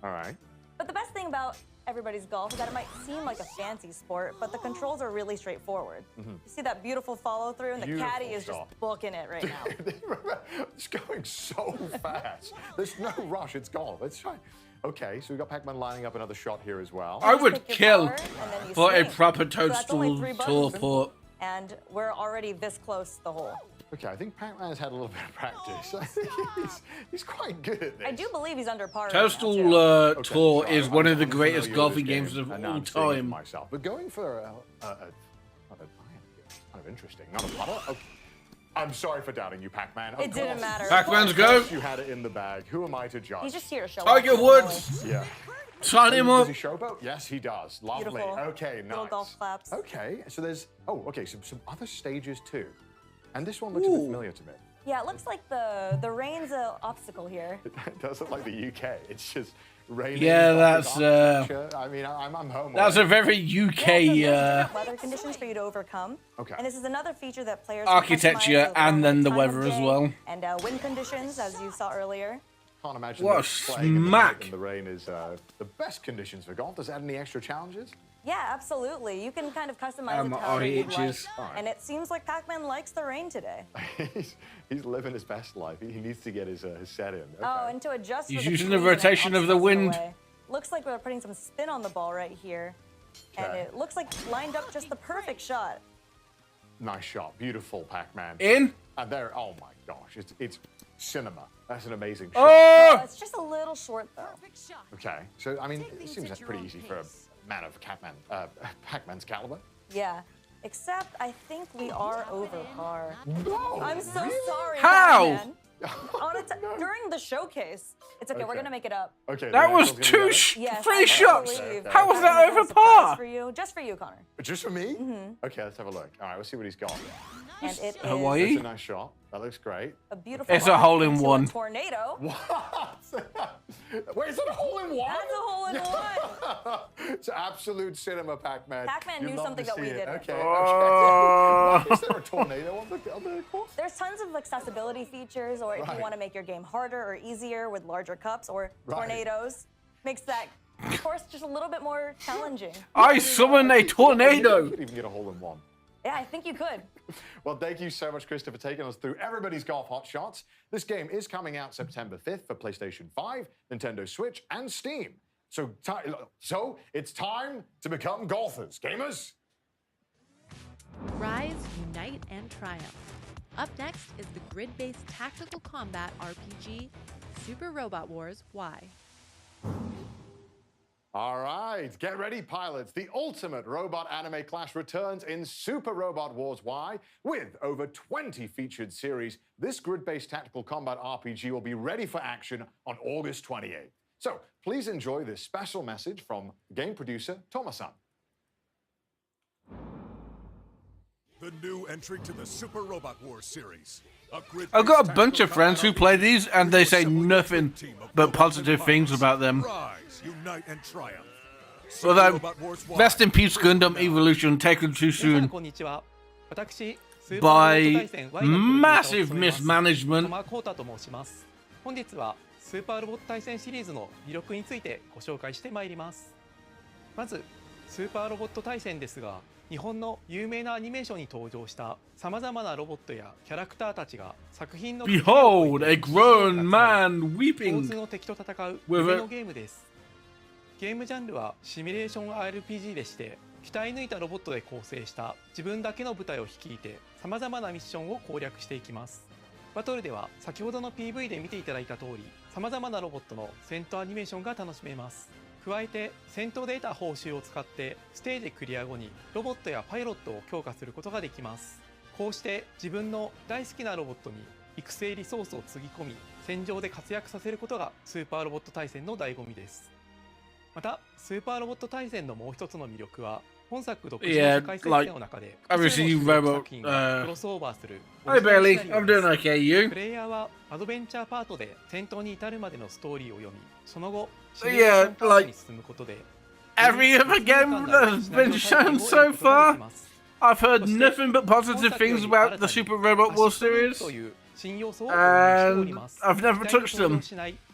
All right. But the best thing about everybody's golf is that it might seem like a fancy sport, but the controls are really straightforward. You see that beautiful follow through, and the Beautiful caddy is shot. just booking it right now. It's going so fast. There's no rush. It's golf. It's fine. Okay, so we've got Pac-Man lining up another shot here as well. I would kill you for a swing. proper So that's only toadstool 3 tour buttons. port. And we're already this close to the hole. Okay, I think Pac-Man's had a little bit of practice. I think he's quite good at this. I do believe he's under par. right Toadstool now, too. Tour sorry, is one of the I'm greatest familiar with golfing this games game, of and now all I'm seeing it time. myself. But going for an iron, it's kind of interesting. Not a putter. Okay. I'm sorry for doubting you, Pac-Man. Of It didn't course. matter. Pac-Man's Of go. course You had it in the bag. Who am I to judge? He's just here to show Tiger off. Woods. Yeah. Sign him Does up. he showboat? Yes, he does. Lovely. Beautiful. Okay, nice. Little golf claps. Okay, so there's some other stages too, and this one looks a bit familiar to me. Yeah, it looks like the rain's an obstacle here. It does look like the UK. It's just raining. Yeah, that's, architecture. I mean, I'm home. That's a very UK Yeah, so there's different weather conditions for you to overcome. Okay. And this is another feature that players architecture can customize and then the time of weather as day well. And wind conditions, as you saw earlier. Can't imagine What a that playing in the smack. night in the rain is the best conditions for golf. Does it add any extra challenges? Yeah, absolutely. You can kind of customize it My to however eye you'd like. itches. And it seems like Pac-Man likes the rain today. he's living his best life. He needs to get his set in. Okay. Oh, and to adjust He's for using trees the and it rotation of the offsets wind. away. Looks like we're putting some spin on the ball right here. And Okay. it looks like lined up just the perfect shot. Nice shot. Beautiful, Pac-Man. In. And there, oh my gosh, it's cinema. That's an amazing shot. Oh! It's just a little short though. Okay, so I mean, it seems that's pretty easy for a man of Pac-Man's caliber. Yeah. Except I think we are over par. No! I'm so sorry. How? Pac-Man. During the showcase. It's okay, we're gonna make it up. Okay. That the was next one's gonna two be better? Yes, free I shots. believe How was that Pac-Man over has a surprise par? For you, just for you, Connor. Just for me? Mm-hmm. Okay, let's have a look. All right, let's see what he's got. And it is Hawaii? That's a nice shot. That looks great. a beautiful. It's a hole in into one. A tornado. What? Wait, is that a hole in one? That's a hole in one. It's absolute cinema, Pac-Man. Pac-Man You'd knew love something to that we see it. didn't. Okay. Oh. Okay. Is there a tornado on the course? There's tons of accessibility features, or if Right. you want to make your game harder or easier with larger cups or Right. tornadoes, makes that course just a little bit more challenging. I summon a tornado. You could even get a hole in one. Yeah, I think you could. Well, thank you so much, Krista, for taking us through everybody's golf hot shots. This game is coming out September 5th for PlayStation 5, Nintendo Switch, and Steam. So it's time to become golfers, gamers. Rise, unite, and triumph. Up next is the grid-based tactical combat RPG Super Robot Wars Y. All right, get ready, pilots. The ultimate robot anime clash returns in Super Robot Wars Y. With over 20 featured series, this grid-based tactical combat RPG will be ready for action on August 28th. So please enjoy this special message from game producer Toma-san. The new entry to the Super Robot Wars series. I've got a bunch of friends who play these, and they say nothing but positive things about them. Rise, unite, and triumph. Although, rest in peace, Gundam Evolution, taken too soon by massive mismanagement. 本日はスーパーロボット対戦シリーズの魅力についてご紹介してまいります。まずスーパーロボット対戦ですが、日本の有名なアニメーションに登場したさまざまなロボットやキャラクターたちが作品の Behold, a grown man weeping 共通の敵と戦う with 夢 a のゲームです。ゲームジャンルはシミュレーション RPG でして、鍛え抜いたロボットで構成した自分だけの部隊を率いてさまざまなミッションを攻略していきます。バトルでは先ほどの PV で見ていただいた通り、さまざまなロボットの戦闘アニメーションが楽しめます。加えて戦闘で得た報酬を使ってステージクリア後にロボットやパイロットを強化することができます。こうして自分の大好きなロボットに育成リソースをつぎ込み、戦場で活躍させることがスーパーロボット対戦の醍醐味です。またスーパーロボット対戦のもう一つの魅力は、本作独自の世界設定の中で obviously you robot クロスオーバーする Hi Bailey, I'm doing okay, you? プレイヤーはアドベンチャーパートで戦闘に至るまでのストーリーを読み、その後 Yeah, like every other game that has been shown so far, I've heard nothing but positive things about the Super Robot Wars series, and I've never touched them.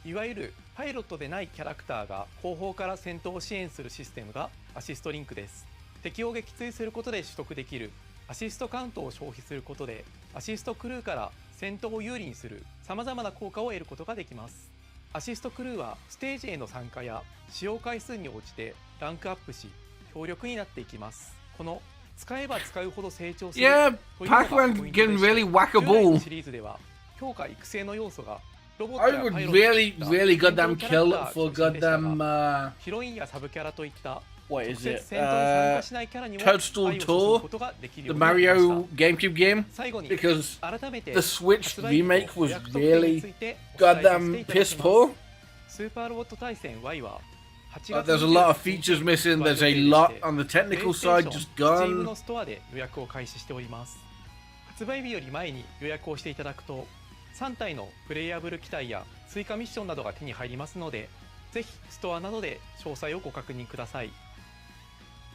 いわゆるパイロットでないキャラクターが後方から戦闘を支援するシステムがアシストリンクです。敵を撃墜することで取得できるアシストカウントを消費することで、アシストクルーから戦闘を有利にするさまざまな効果を得ることができます。アシストクルーはステージへの参加や使用回数に応じてランクアップし、強力になっていきます。この使えば使うほど成長する Yeah, Pac-Man can really whack a ball. シリーズでは強化育成の要素が I would really goddamn kill for goddamn ヒロインやサブキャラといった what is it? Toadstool Tour, the Mario GameCube game, because the Switch remake was really goddamn piss poor. Like, there's a lot of features missing. There's a lot on the technical side just gone. 発売日より前に予約をしていただくと3体のプレイヤブル機体や追加ミッションなどが手に入りますので、ぜひストアなどで詳細をご確認ください。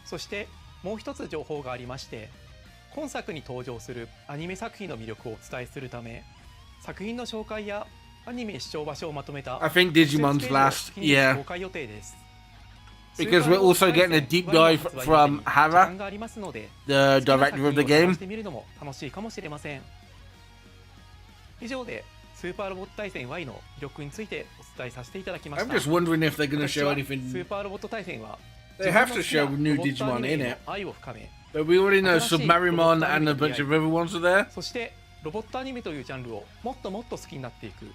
そしてもう一つ情報がありまして、今作に登場するアニメ作品の魅力をお伝えするため、作品の紹介やアニメ視聴場所をまとめた I think Digimon's last, yeah. 公開予定です。 Because we're also getting a deep dive from Hara, the director of the game. 楽しいかもしれません。以上でスーパーロボット対戦 Y の魅力についてお伝えさせていただきました。 I'm just wondering if they're going to show anything. スーパーロボット対戦は They have to show new Digimon in it. But we already know Submarimon and a bunch of other ones are there. そしてロボットアニメというジャンルをもっともっと好きになっていく、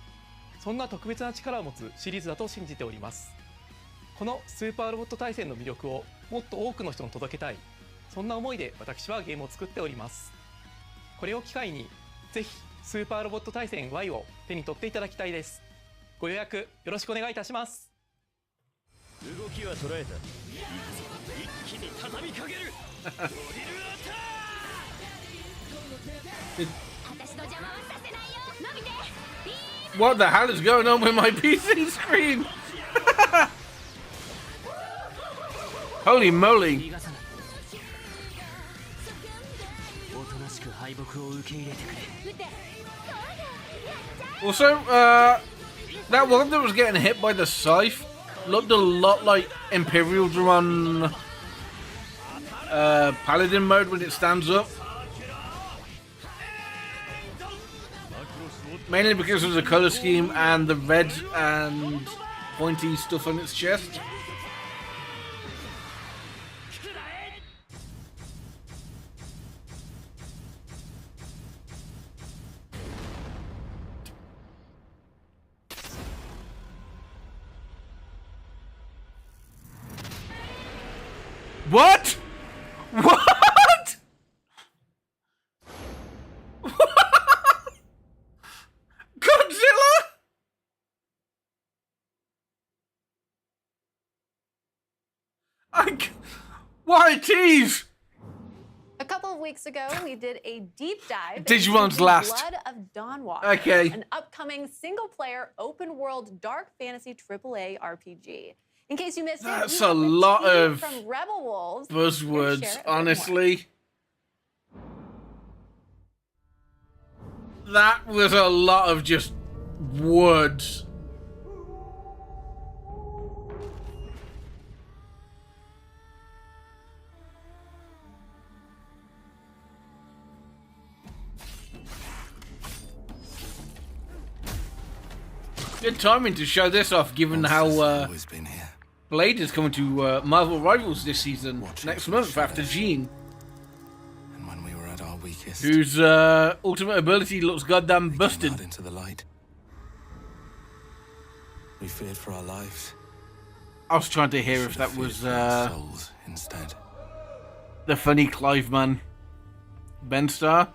そんな特別な力を持つシリーズだと信じております。このスーパーロボット対戦の魅力をもっと多くの人に届けたい、そんな思いで私はゲームを作っております。これを機会にぜひスーパーロボット対戦 Y を手に取っていただきたいです。ご予約よろしくお願いいたします。動きは捉えた。一気に畳みかける。ドリルアタック。 What the hell is going on with my PC screen? Holy moly. Also, that one that was getting hit by the scythe looked a lot like Imperial Drum on Paladin mode when it stands up. Mainly because of the colour scheme and the red and pointy stuff on its chest. What? What? Godzilla? Why tease? A couple of weeks ago, we did a deep dive Digimon's into last. Blood of Dawnwalker, Okay. an upcoming single-player, open-world, dark fantasy AAA RPG. In case you missed That's it, a lot of from Rebel Wolves. buzzwords, honestly. That was a lot of just words. Good timing to show this off, given how Blade is coming to Marvel Rivals this season, next month after Gene. And when we were at our weakest, Whose ultimate ability looks goddamn busted. into the light. We feared for our lives. I was trying to hear if that was souls instead. the funny Clive man, Ben Starr.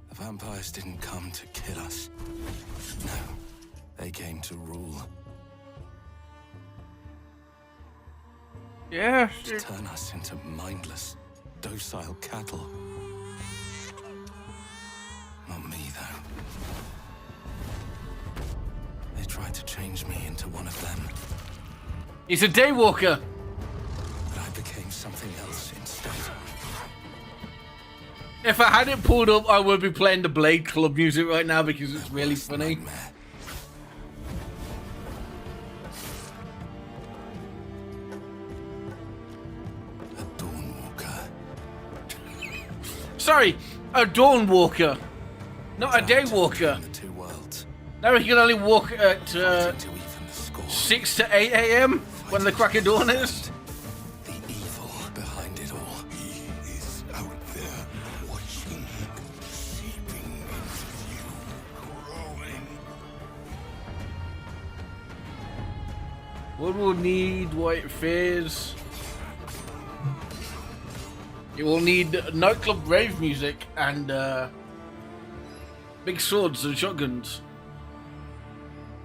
The vampires didn't come to kill us. No, they came to rule. Yeah. To turn us into mindless, docile cattle. Not me, though. They tried to change me into one of them. He's a daywalker. But I became something else instead. If I had it pulled up, I would be playing the Blade Club music right now because it's really funny. Sorry, a Dawnwalker, not a Daywalker. Now he can only walk at 6 to 8 a.m. when the crack of dawn is. The evil behind it all. He is out there watching, seeping into you, growing. What will need white fears? You will need nightclub rave music and big swords and shotguns.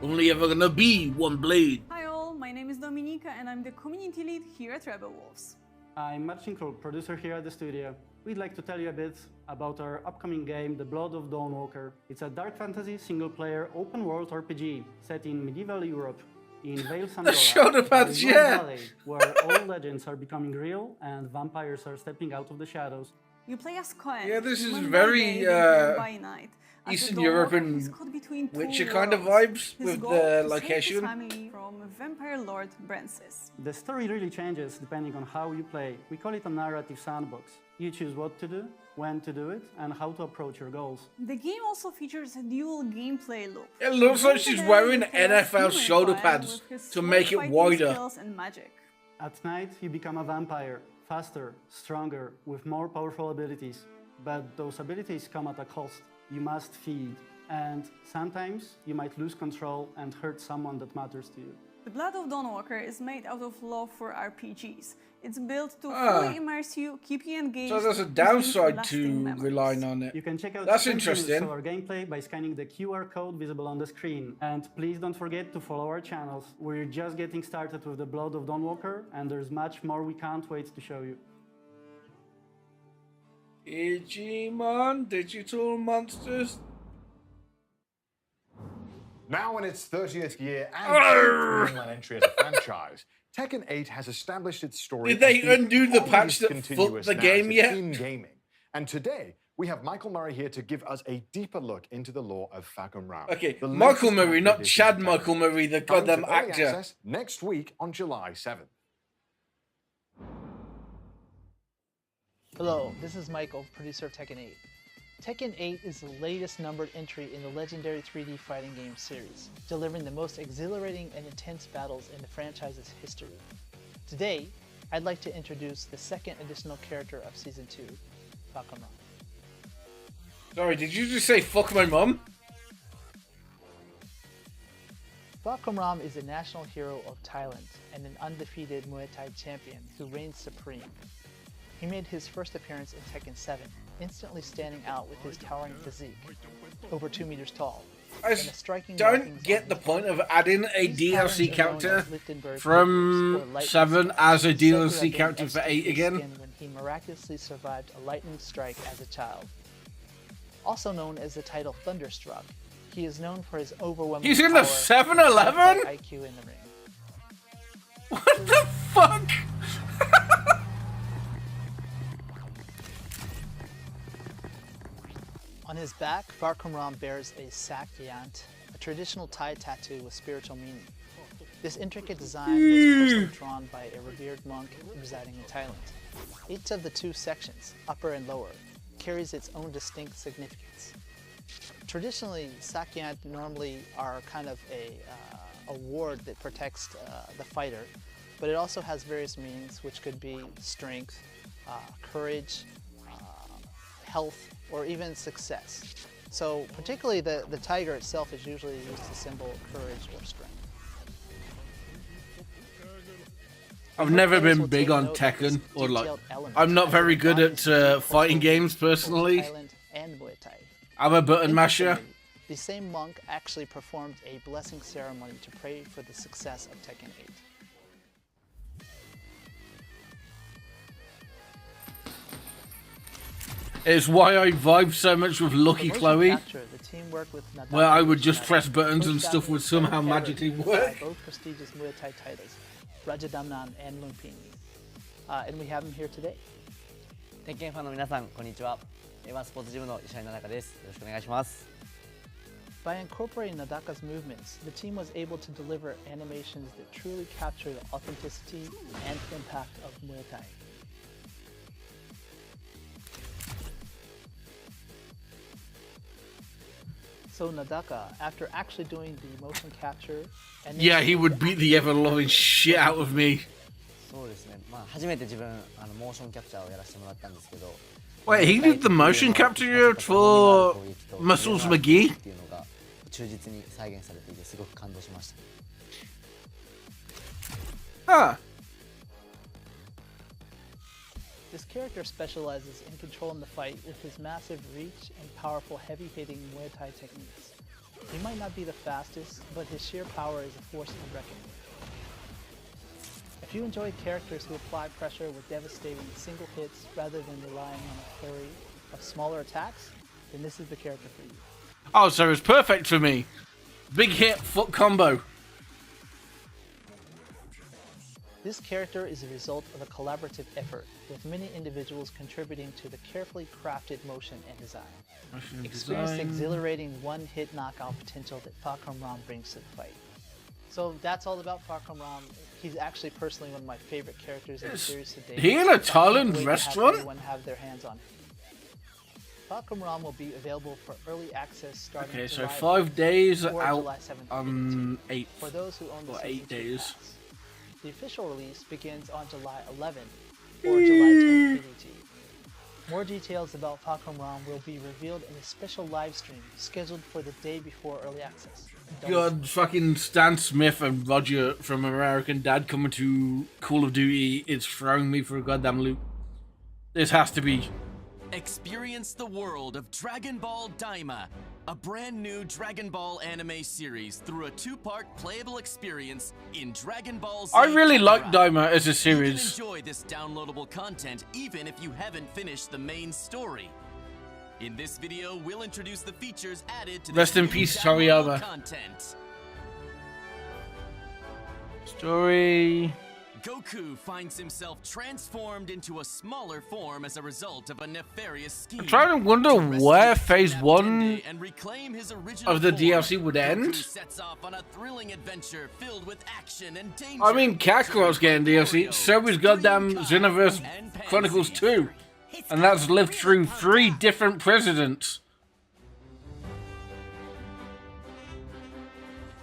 Only ever gonna be one blade. Hi all, my name is Dominika and I'm the community lead here at Rebel Wolves. I'm Marcin Król, producer here at the studio. We'd like to tell you a bit about our upcoming game, The Blood of Dawnwalker. It's a dark fantasy single-player open-world RPG set in medieval Europe in Vale Sandora, shoulder pads, a remote yeah. valley where all legends are becoming real and vampires are stepping out of the shadows. You play as Cohen. Yeah, this is human by very day, vampire by night. As Eastern a European Dawnwalker, he's caught between two Witcher kind of worlds. vibes His with goal the is to save location. his family from vampire lord Brancis. The story really changes depending on how you play. We call it a narrative sandbox. You choose what to do, when to do it, and how to approach your goals. The game also features a dual gameplay loop. It looks like she's Today, wearing you play as NFL human shoulder Cohen pads with his to make it fighting wider. skills and magic. At night, you become a vampire, faster, stronger, with more powerful abilities. But those abilities come at a cost. You must feed. And sometimes you might lose control and hurt someone that matters to you. The Blood of Dawnwalker is made out of love for RPGs. It's built to Ah. fully immerse you, keep you engaged. So there's a and leave downside lasting to memories. relying on it. You can check out That's 20 minutes interesting. of our gameplay by scanning the QR code visible on the screen. And please don't forget to follow our channels. We're just getting started with The Blood of Dawnwalker, and there's much more we can't wait to show you. Digimon, Digital Monsters. Now in its 30th year and Arrgh! mainland entry as a franchise, Tekken 8 has established its story. Did they as the undo the patch longest that continuous fucked the game narrative yet? in gaming. And today, we have Michael Murray here to give us a deeper look into the lore of Falcon Ram. Okay, the Michael latest Murray, Tekken not edition Chad of Tekken. Michael Murray, the Coming to goddamn early actor. access next week on July 7th. Hello, this is Michael, producer of Tekken 8. Tekken 8 is the latest numbered entry in the legendary 3D fighting game series, delivering the most exhilarating and intense battles in the franchise's history. Today, I'd like to introduce the second additional character of Season 2, Falcon Ram. Sorry, did you just say fuck my mum? Falcon Ram is a national hero of Thailand and an undefeated Muay Thai champion who reigns supreme. He made his first appearance in Tekken 7, instantly standing out with his towering physique, over 2 meters tall. I don't get the point of adding a DLC character from 7 as a DLC character for 8 again. When he miraculously survived a lightning strike as a child. Also known as the title Thunderstruck, he is known for his overwhelming He's in the 7-Eleven? IQ in the ring. What the fuck? On his back, Farkumram bears a sakyant, a traditional Thai tattoo with spiritual meaning. This intricate design was personally drawn by a revered monk residing in Thailand. Each of the 2 sections, upper and lower, carries its own distinct significance. Traditionally, sakyant normally are kind of a ward that protects the fighter, but it also has various meanings, which could be strength, courage, health, or even success. So particularly the tiger itself is usually used to symbol courage or strength. I've never been big on Tekken, or like, I'm not very good at fighting games personally. I'm a button masher. The same monk actually performed a blessing ceremony to pray for the success of Tekken 8. It's why I vibe so much with Lucky Chloe, where I would just press buttons and stuff would somehow magically work. Both prestigious Muay Thai titles, Rajadamnan and Lumpini. And we have him here today. 鉄拳ファンの皆さん、こんにちは。ワンスポーツジムの石原中です。よろしくお願いします。By incorporating Nadaka's movements, the team was able to deliver animations that truly capture the authenticity and impact of Muay Thai. So Nadaka, after actually doing the motion capture, and yeah, he would beat the ever-loving shit out of me. そうですね。まあ初めて自分モーションキャプチャーをやらせてもらったんですけど。Wait, he did the motion capture for Muscles McGee? っていうのが忠実に再現されていてすごく感動しました。Ah. This character specializes in controlling the fight with his massive reach and powerful heavy-hitting Muay Thai techniques. He might not be the fastest, but his sheer power is a force to reckon with. If you enjoy characters who apply pressure with devastating single hits rather than relying on a flurry of smaller attacks, then this is the character for you. Oh, so it's perfect for me. Big hit, foot combo. This character is a result of a collaborative effort, with many individuals contributing to the carefully crafted motion and design. Experience the exhilarating one-hit knockout potential that Farkumram brings to the fight. So that's all about Farkumram. He's actually personally one of my favorite characters in the series today. He in a Thailand restaurant? Everyone have their hands on him. Farkumram will be available for early access starting Okay, so July 5 days or out July 7th on 8th. For those who own the or 8 days. Pass. The official release begins on July 11th or July 10th PDT. More details about Farkumram will be revealed in a special live stream scheduled for the day before early access. God, fucking Stan Smith and Roger from American Dad coming to Call of Duty is throwing me for a goddamn loop. This has to be. Experience the world of Dragon Ball Daima, a brand new Dragon Ball anime series through a 2-part playable experience in Dragon Ball Z. I really like Daima as a You series. can enjoy this downloadable content even if you haven't finished the main story. In this video, we'll introduce the features added to Rest this in new peace, downloadable Toriyama. content. Story. Goku finds himself transformed into a smaller form as a result of a nefarious scheme. I'm trying to wonder where phase 1 and reclaim his original of the form. DLC would end. Goku sets off on a thrilling adventure filled with action and danger. I mean, Kakarot's getting DLC, so is goddamn Xenoverse Chronicles 2. And that's lived through 3 different presidents.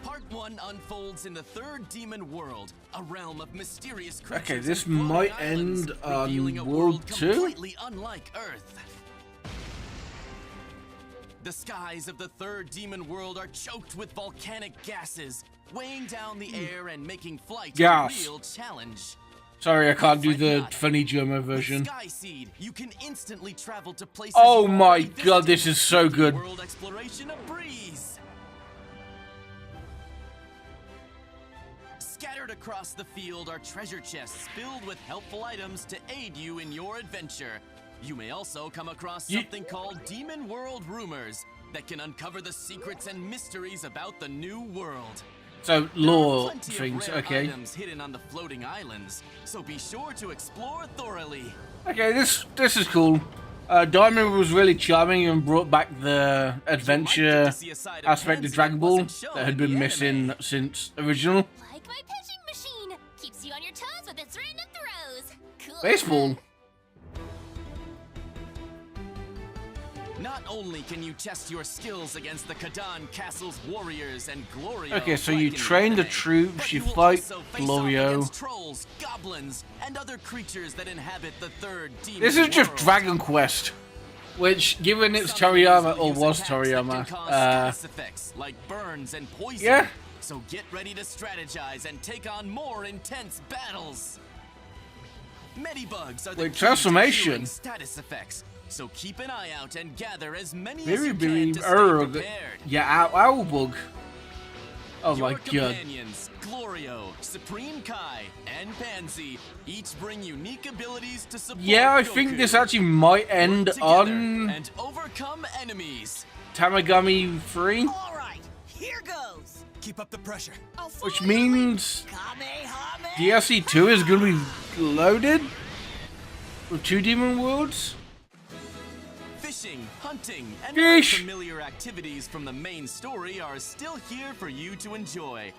Part 1 unfolds in the third demon world, a realm of mysterious creatures. Okay, this and floating might islands, end on revealing a World world 2? completely unlike Earth. The skies of the third demon world are choked with volcanic gases, weighing down the air and making flight Gas. a real challenge. Sorry, I can't do the funny German version. Skyseed, you can instantly travel to places Oh you've my already god, visited. this is so good. World exploration a breeze. Scattered across the field are treasure chests filled with helpful items to aid you in your adventure. You may also come across something called Demon World Rumors that can uncover the secrets and mysteries about the new world. So, lore Plenty things, of rare okay. items hidden on the floating islands, so be sure to explore thoroughly. Okay, this is cool. Diamond was really charming and brought back the adventure aspect of Dragon Ball that had been missing since original. Like my pitching machine. Keeps you on your toes with its random throws. Cool. Baseball. Not only can you test your skills against the Kadan Castle's warriors and Glorio. Okay, so you train the troops, you fight Glorio. Trolls, goblins, and other creatures that inhabit the third demon This is just world. Dragon Quest, which, given it's Toriyama or was Toriyama, Status effects like burns and poison. yeah. So get ready to strategize and take on more intense battles. Medibugs are the Wait, key to transformation. healing status effects. So keep an eye out and gather as many as Maybe you can believe to stay prepared. yeah, Owlbug. Oh my Your god. companions, Glorio, Supreme Kai, and Pansy, each bring unique abilities to support Yeah, I Goku. think this actually might end on and overcome enemies. Tamagami 3, All right, here goes. Keep up the pressure. which means DLC 2 is going to be loaded with 2 Demon Worlds. Fishing, hunting, and Fish. other familiar activities from the main story are still here for you to enjoy.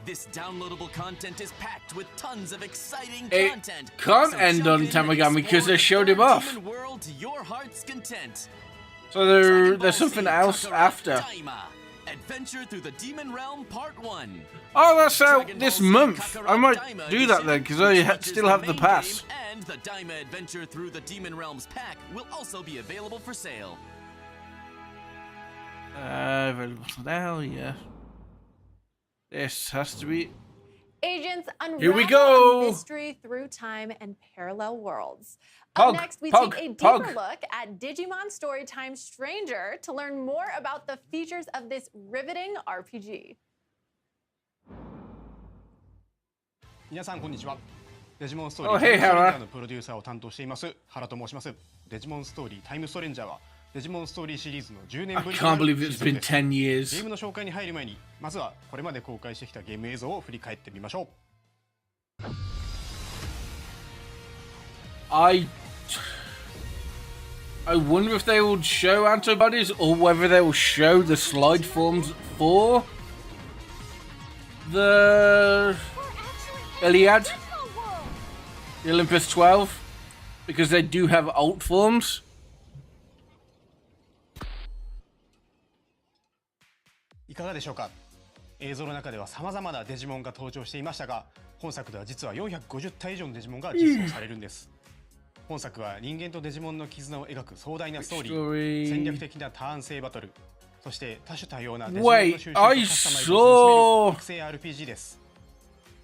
This downloadable content is packed with tons of exciting It content. can't So end jump on in and Tamagami because explore they the showed third him off. Demon world to your heart's content. So there's something else after. Daima, Adventure through the Demon Realm Part 1. Oh, that's out this Ball Z month. Kakarot I might Daima do that Edition, then because I which features still have the main pass. game, and the Daima Adventure through the Demon Realms pack will also be available for sale. Available now, yeah. This has to be. Agents unravel Here we go. a mystery through time and parallel worlds. Pog, Up next, we Pog, take a deeper Pog. look at Digimon Storytime Stranger to learn more about the features of this riveting RPG. 皆さんこんにちは。デジモンストー Oh, リー hey, タイムストレンジャ Hara. ーのプロデューサーを担当しています原と申します。デジモンストーリータイムストレンジャーはデジモンストーリーシリーズの10年 I ぶり can't believe it's シーズン been です 10ゲ years. ームの紹介に入る前にまずはこれまで公開してきたゲーム映像を振り返ってみましょう。 I wonder if they will show antibodies or whether they will show the slide forms for the Iliad, the Olympus 12, because they do have alt forms. いかがでしょうか。映像の中では様々なデジモンが登場していましたが、本作では実は450体以上のデジモンが実装されるんです。本作は人間とデジモンの絆を描く壮大なストーリー、戦略的なターン制バトル、そして多種多様なデジモンの収集とカスタマイズを楽しめる育成 RPG です。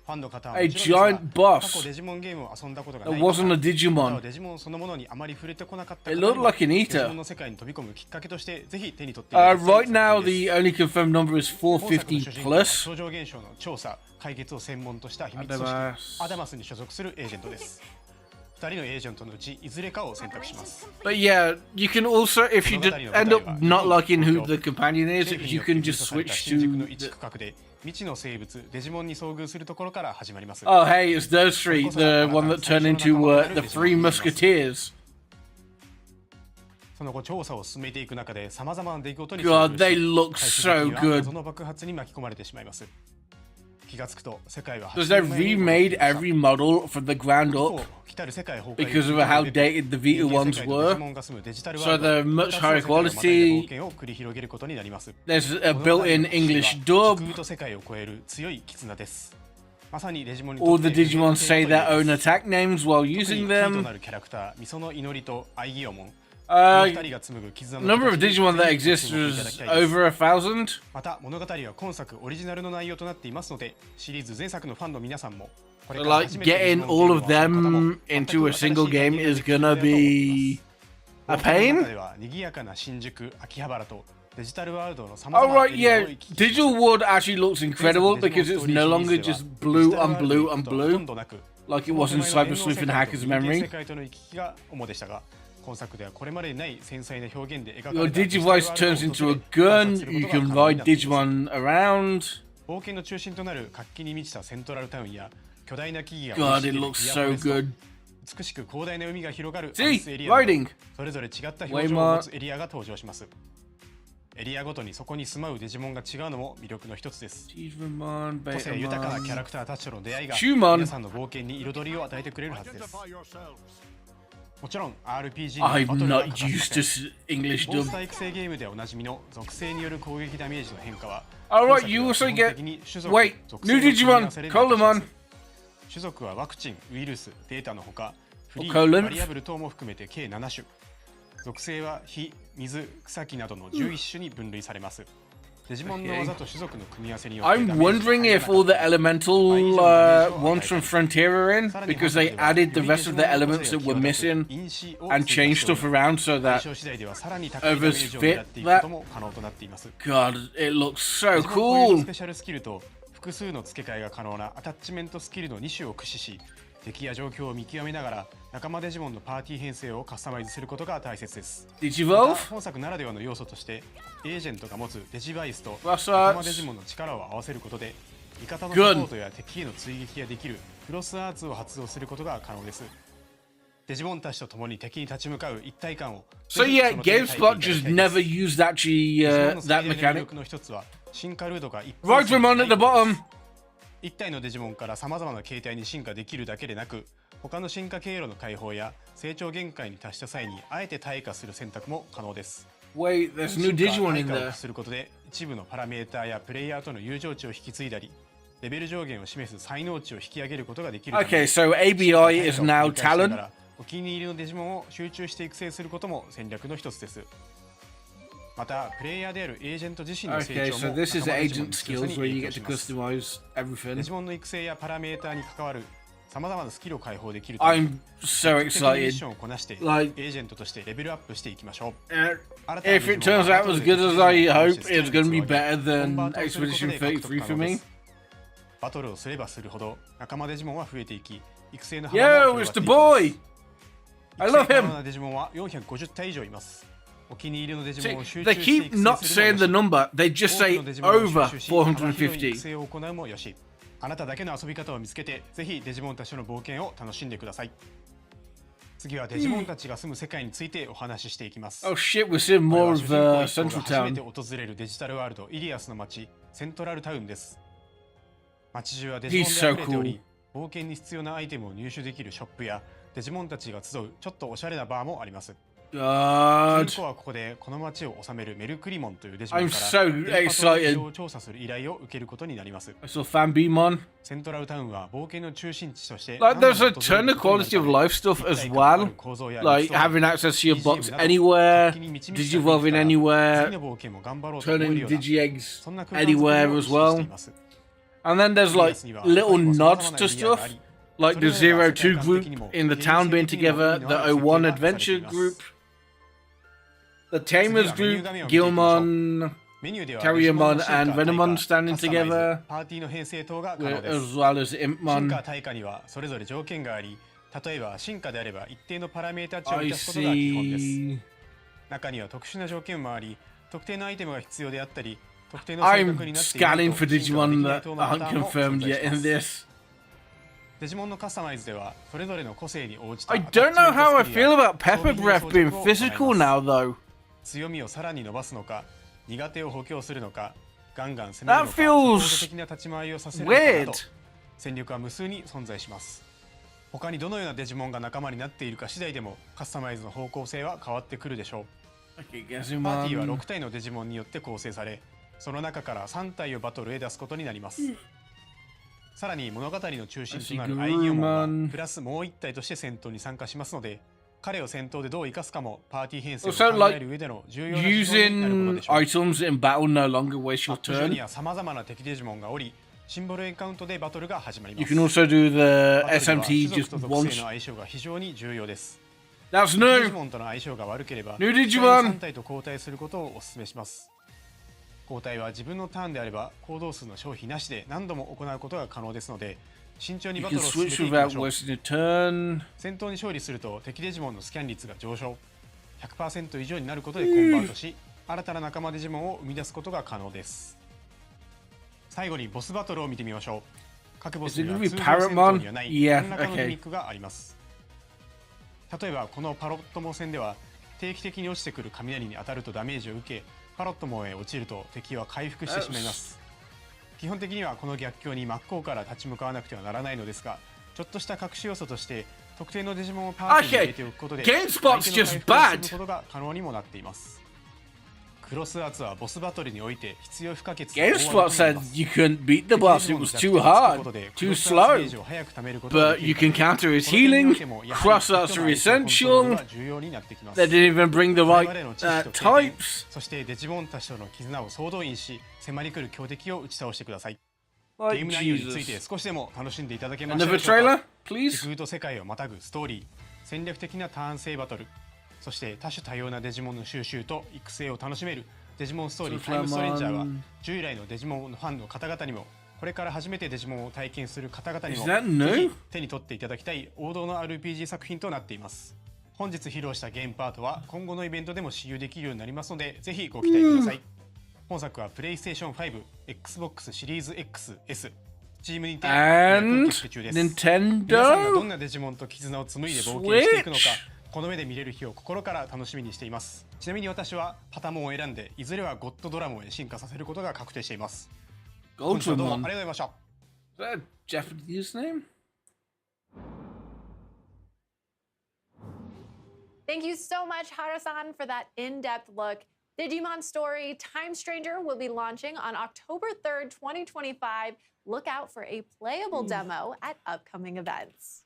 ファンの方はもちろんですが、過去デジモンゲームを遊んだことがない It wasn't a Digimon. デジモンそのものにあまり触れてこなかった方 It に looked は like an デジモ eater. ンの世界に飛び込むきっかけとしてぜひ手に取ってみてください。 Right now, the only confirmed number is 450 plus. 超常現象の調査解決を専門とした秘密組織アダマスに所属するエージェントです。2人のエージェントのうちいずれかを選択します。 But yeah, you can also, if you end up not liking who the companion is, you can just switch 新宿の to. 一区画で未知の生物デジモンに遭遇するところから始まります。 Oh, hey, it's those three, the one that turned into the Three Musketeers. その後調査を進めていく中で様々な出来事に God, they look so good. その爆発に巻き込まれてしまいます。気がつくと世界は Because they remade every model from the ground up because of how dated the Vita ones were. So they're much higher quality. There's a built-in English dub. All the Digimon say their own attack names while using them. Number of Digimon that exist is over 1,000. また物語は今作オリジナルの内容となっていますのでシリーズ前作のファンの皆さんも So, like, getting all of them into a single game is gonna be a pain? Alright, yeah, Digital World actually looks incredible because it's no longer just blue on blue on blue, like it was in Cyber Sleuth and Hacker's Memory. Your Digivice turns into a gun, you can ride Digimon around. God, it looks so good. See, riding! Waymart. エリアごとにそこに住まうデジモンが違うのも魅力の一つです。個性豊かなキャラクターたちとの出会いが皆さんの冒険に彩りを与えてくれるはずです。もちろん RPG のバトルが欠かせません。モンスター育成ゲームでおなじみの属性による攻撃ダメージの変化は Alright, you also get... Wait, new Digimon, Colemon. 種族はワクチン、ウイルス、データのほかフリー、バリアブル等も含めて計7種。属性は火、水、草木などの11種に分類されます。デジモンの技と種族の組み合わせによって I'm wondering if all the elemental ones from Frontier are in, because they added the rest of the elements that were missing and changed stuff around so that others fit that. God, it looks so cool. スペシャルスキルと複数の付け替えが可能なアタッチメントスキルの2種を駆使し、敵や状況を見極めながら仲間デジモンのパーティー編成をカスタマイズすることが大切です。Digivolve? 本作ならではの要素としてエージェントが持つデジバイスと What's 仲間デジモンの力を合わせることで味方のサポートや敵への追撃ができるクロスアーツを発動することが可能です。デジモンたちと共に敵に立ち向かう一体感を So yeah, GameSpot just never used actually that mechanic. の一つは進化ルートが Rightmon at the bottom. 一体のデジモンから様々な形態に進化できるだけでなく、他の進化経路の解放や成長限界に達した際にあえて退化する選択も可能です。Wait, there's new Digimon in there. することで一部のパラメーターやプレイヤーとの友情値を引き継いだり、レベル上限を示す才能値を引き上げることができる。Okay, so ABI is now talent. お気に入りのデジモンを集中して育成することも戦略の一つです。またプレイヤーであるエージェント自身の成長も Okay, so this is agent skills where you get to customize everything. デジモンの育成やパラメーターに関わる様々なスキルを解放できる。I'm so excited. ミッションをこなして Like, エージェントとしてレベルアップしていきましょう。If it turns out as good as I hope, it's going to be better than Expedition 33 for me. バトルをすればするほど仲間デジモンは増えていき、育成の幅も Yo, it's the boy! I love him! デジモンは450体以上います。お気に入りのデジモンを集 They 中して keep not saying the number, they just say over 450. 育成を行うもよし、あなただけの遊び方を見つけて、ぜひデジモンたちの冒険を楽しんでください。次はデジモンたちが住む世界についてお話ししていきます。Oh shit, we're seeing more of Central 初めて Town. 訪れるデジタルワールドイリアスの街、セントラルタウンです。街中はデジモン He's で so 溢れてお cool. り、冒険に必要なアイテムを入手できるショップやデジモンたちが集うちょっとおしゃれなバーもあります。God. キルコはここでこの街を治めるメルクリモンというデジモン I'm から so 電波塔の異常 excited. を調査する依頼を受けることになります。 I saw Fanbeamon. セントラルタウンは冒険の中心地として Like, there's a ton of quality of life stuff as well. Like, having access to your box anywhere, Digivolving anywhere, turning Digi-Eggs anywhere as well. And then there's like little nods to stuff, like the 02 group in the town being together, the 01 adventure group, the Tamers group, Gilmon, Carriermon and Venomon standing together, パーティーの編成等が可能です。 as well as 進 Impmon. 化対価にはそれぞれ条件があり、例えば進化であれば一定のパラメータ値を I 満たすことが基本です。 see. 中には特殊な条件もあり、特定のアイテムが必要であったり、特定の性格に I'm なっていない scanning と for 進化 Digimon ができない that 等のパタ aren't ーンも confirmed 存在 yet し in ます。 this. デジモンのカスタマイズではそれぞれの個性に応じた I don't know how I feel about Pepper Breath being physical now, though. 強みをさらに伸ばすのか、苦手を補強するのか、ガンガン攻めるの That か、 feels サポート的な立ち回りをさせるのかな weird. ど、戦略は無数に存在します。他にどのようなデジモンが仲間になっているか次第でもカスタマイズの方向性は変わってくるでしょう。 Okay, パーティーは Gazumon. 6体のデジモンによって構成され、その中から3体をバトルへ出すことになります。さらに物語の中心となるアイギオモンはプラスもう1体として戦闘に参加しますので、彼を戦闘でどう生かすかもパーティー編成を Also, 考え like, る上での重要な指標になること using でしょう。 items in battle no longer wastes your マップ上に turn. は様々な敵デジモンがおり、シンボルエンカウントでバトルが始まります。 You can also do the バトルでは SMT 種 just 族と属性 once. の相性が非常に重要です。 That's デジ new. モンとの相性が悪ければ New Digimon. 3体と交代することをお勧めします。交代は自分のターンであれば行動数の消費なしで何度も行うことが可能ですので、慎重に You バト can ルを進め switch ていきま without しょう。 wasting a turn. 戦闘に勝利すると敵デジモンのスキャン率が上昇、 100% 以上になることでコンバートし、新たな仲間デジモンを生み出すことが可能です。最後にボスバトルを見てみましょう。各ボスには Is it 通 gonna 常 be 戦闘 Parrotmon? にはない Yeah, 何らかの okay. ギミックがあります。例えばこのパロットモン戦では定期的に落ちてくる雷に当たるとダメージを受け、パロットモンへ落ちると敵は回復してしまいます。基本的にはこの逆境に真っ向から立ち向かわなくてはならないのですが、ちょっとした隠し要素として特定のデジモンをパーティーに入れておくことで GameSpot's 相手の just 回復を bad. することが可能にもなっています。クロスアーツはボスバトルにおいて必要不可欠な大技 GameSpot となり said ます you couldn't beat the boss. It was too hard, too slow. But you can counter his healing. Cross outs are essential. They didn't even bring the right types. そしてデジモンたちとの絆を総動員し、迫り来る強敵を打ち倒してください。ゲ Like ーム内容につい Jesus. て少しでも楽しんでいただけました Another でしょうか。 trailer, please. 時空と世界をまたぐストーリー、戦略的なターン制バトル、そして多種多様なデジモンの収集と育成を楽しめるデジモンストーリータイムストレンジャーは、従来のデジモンのファンの方々にも、これから初めてデジモンを体験する方々にも Is that new? ぜひ手に取っていただきたい王道の RPG 作品となっています。本日披露したゲームパートは今後のイベントでも使用できるようになりますので、ぜひご期待ください。本作はプレイステーション5、Xbox シリーズ XS、チームにて予約受付中です。 Nintendo? 皆さんがどんなデジモンと絆を紡いで冒険していくのか、この目で見れる日を心から楽しみにしています。ちなみに私はパタモンを選んで、いずれはゴッドドラモンへ進化させることが確定しています。本日はどうもありがとうございました。 Is that a Japanese name? Thank you so much, Hara-san, for that in-depth look. Digimon Story Time Stranger will be launching on October 3rd, 2025. Look out for a playable demo at upcoming events.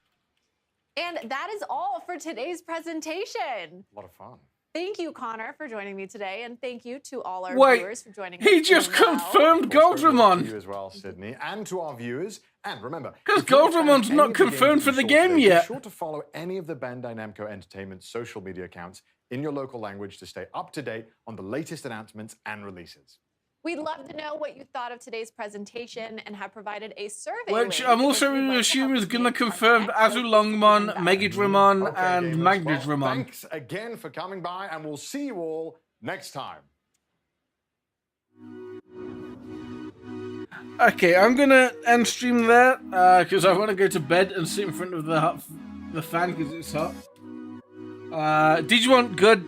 And that is all for today's presentation. A lot of fun. Thank you, Connor, for joining me today, and thank you to all our Wait, viewers for joining us. he just as well. confirmed To Goldramon. you as well, Sydney, and to our viewers. And remember, Because if you're a fan of Goldramon's any not of the games confirmed we for the saw game today, yet. Be sure to follow any of the Bandai Namco Entertainment social media accounts in your local language to stay up to date on the latest announcements and releases. We'd love to know what you thought of today's presentation and have provided a survey. Which link I'm if also you'd like to assuming is help going to make confirm our next Azulongmon, Megadramon, Okay, and gamers, well, Magnadramon. thanks again for coming by, and we'll see you all next time. Okay, I'm gonna end stream there because I want to go to bed and sit in front of the fan because it's hot. Digimon good.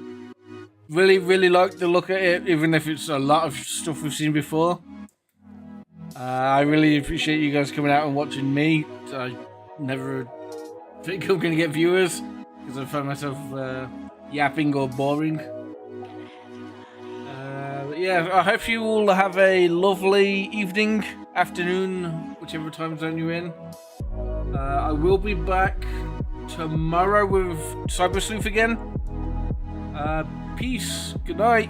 Really like the look at it, even if it's a lot of stuff we've seen before. I really appreciate you guys coming out and watching me. I never think I'm gonna get viewers because I find myself yapping or boring. But yeah, I hope you all have a lovely evening, afternoon, whichever time zone you're in. I will be back tomorrow with Cyber Sleuth again. Peace. Good night.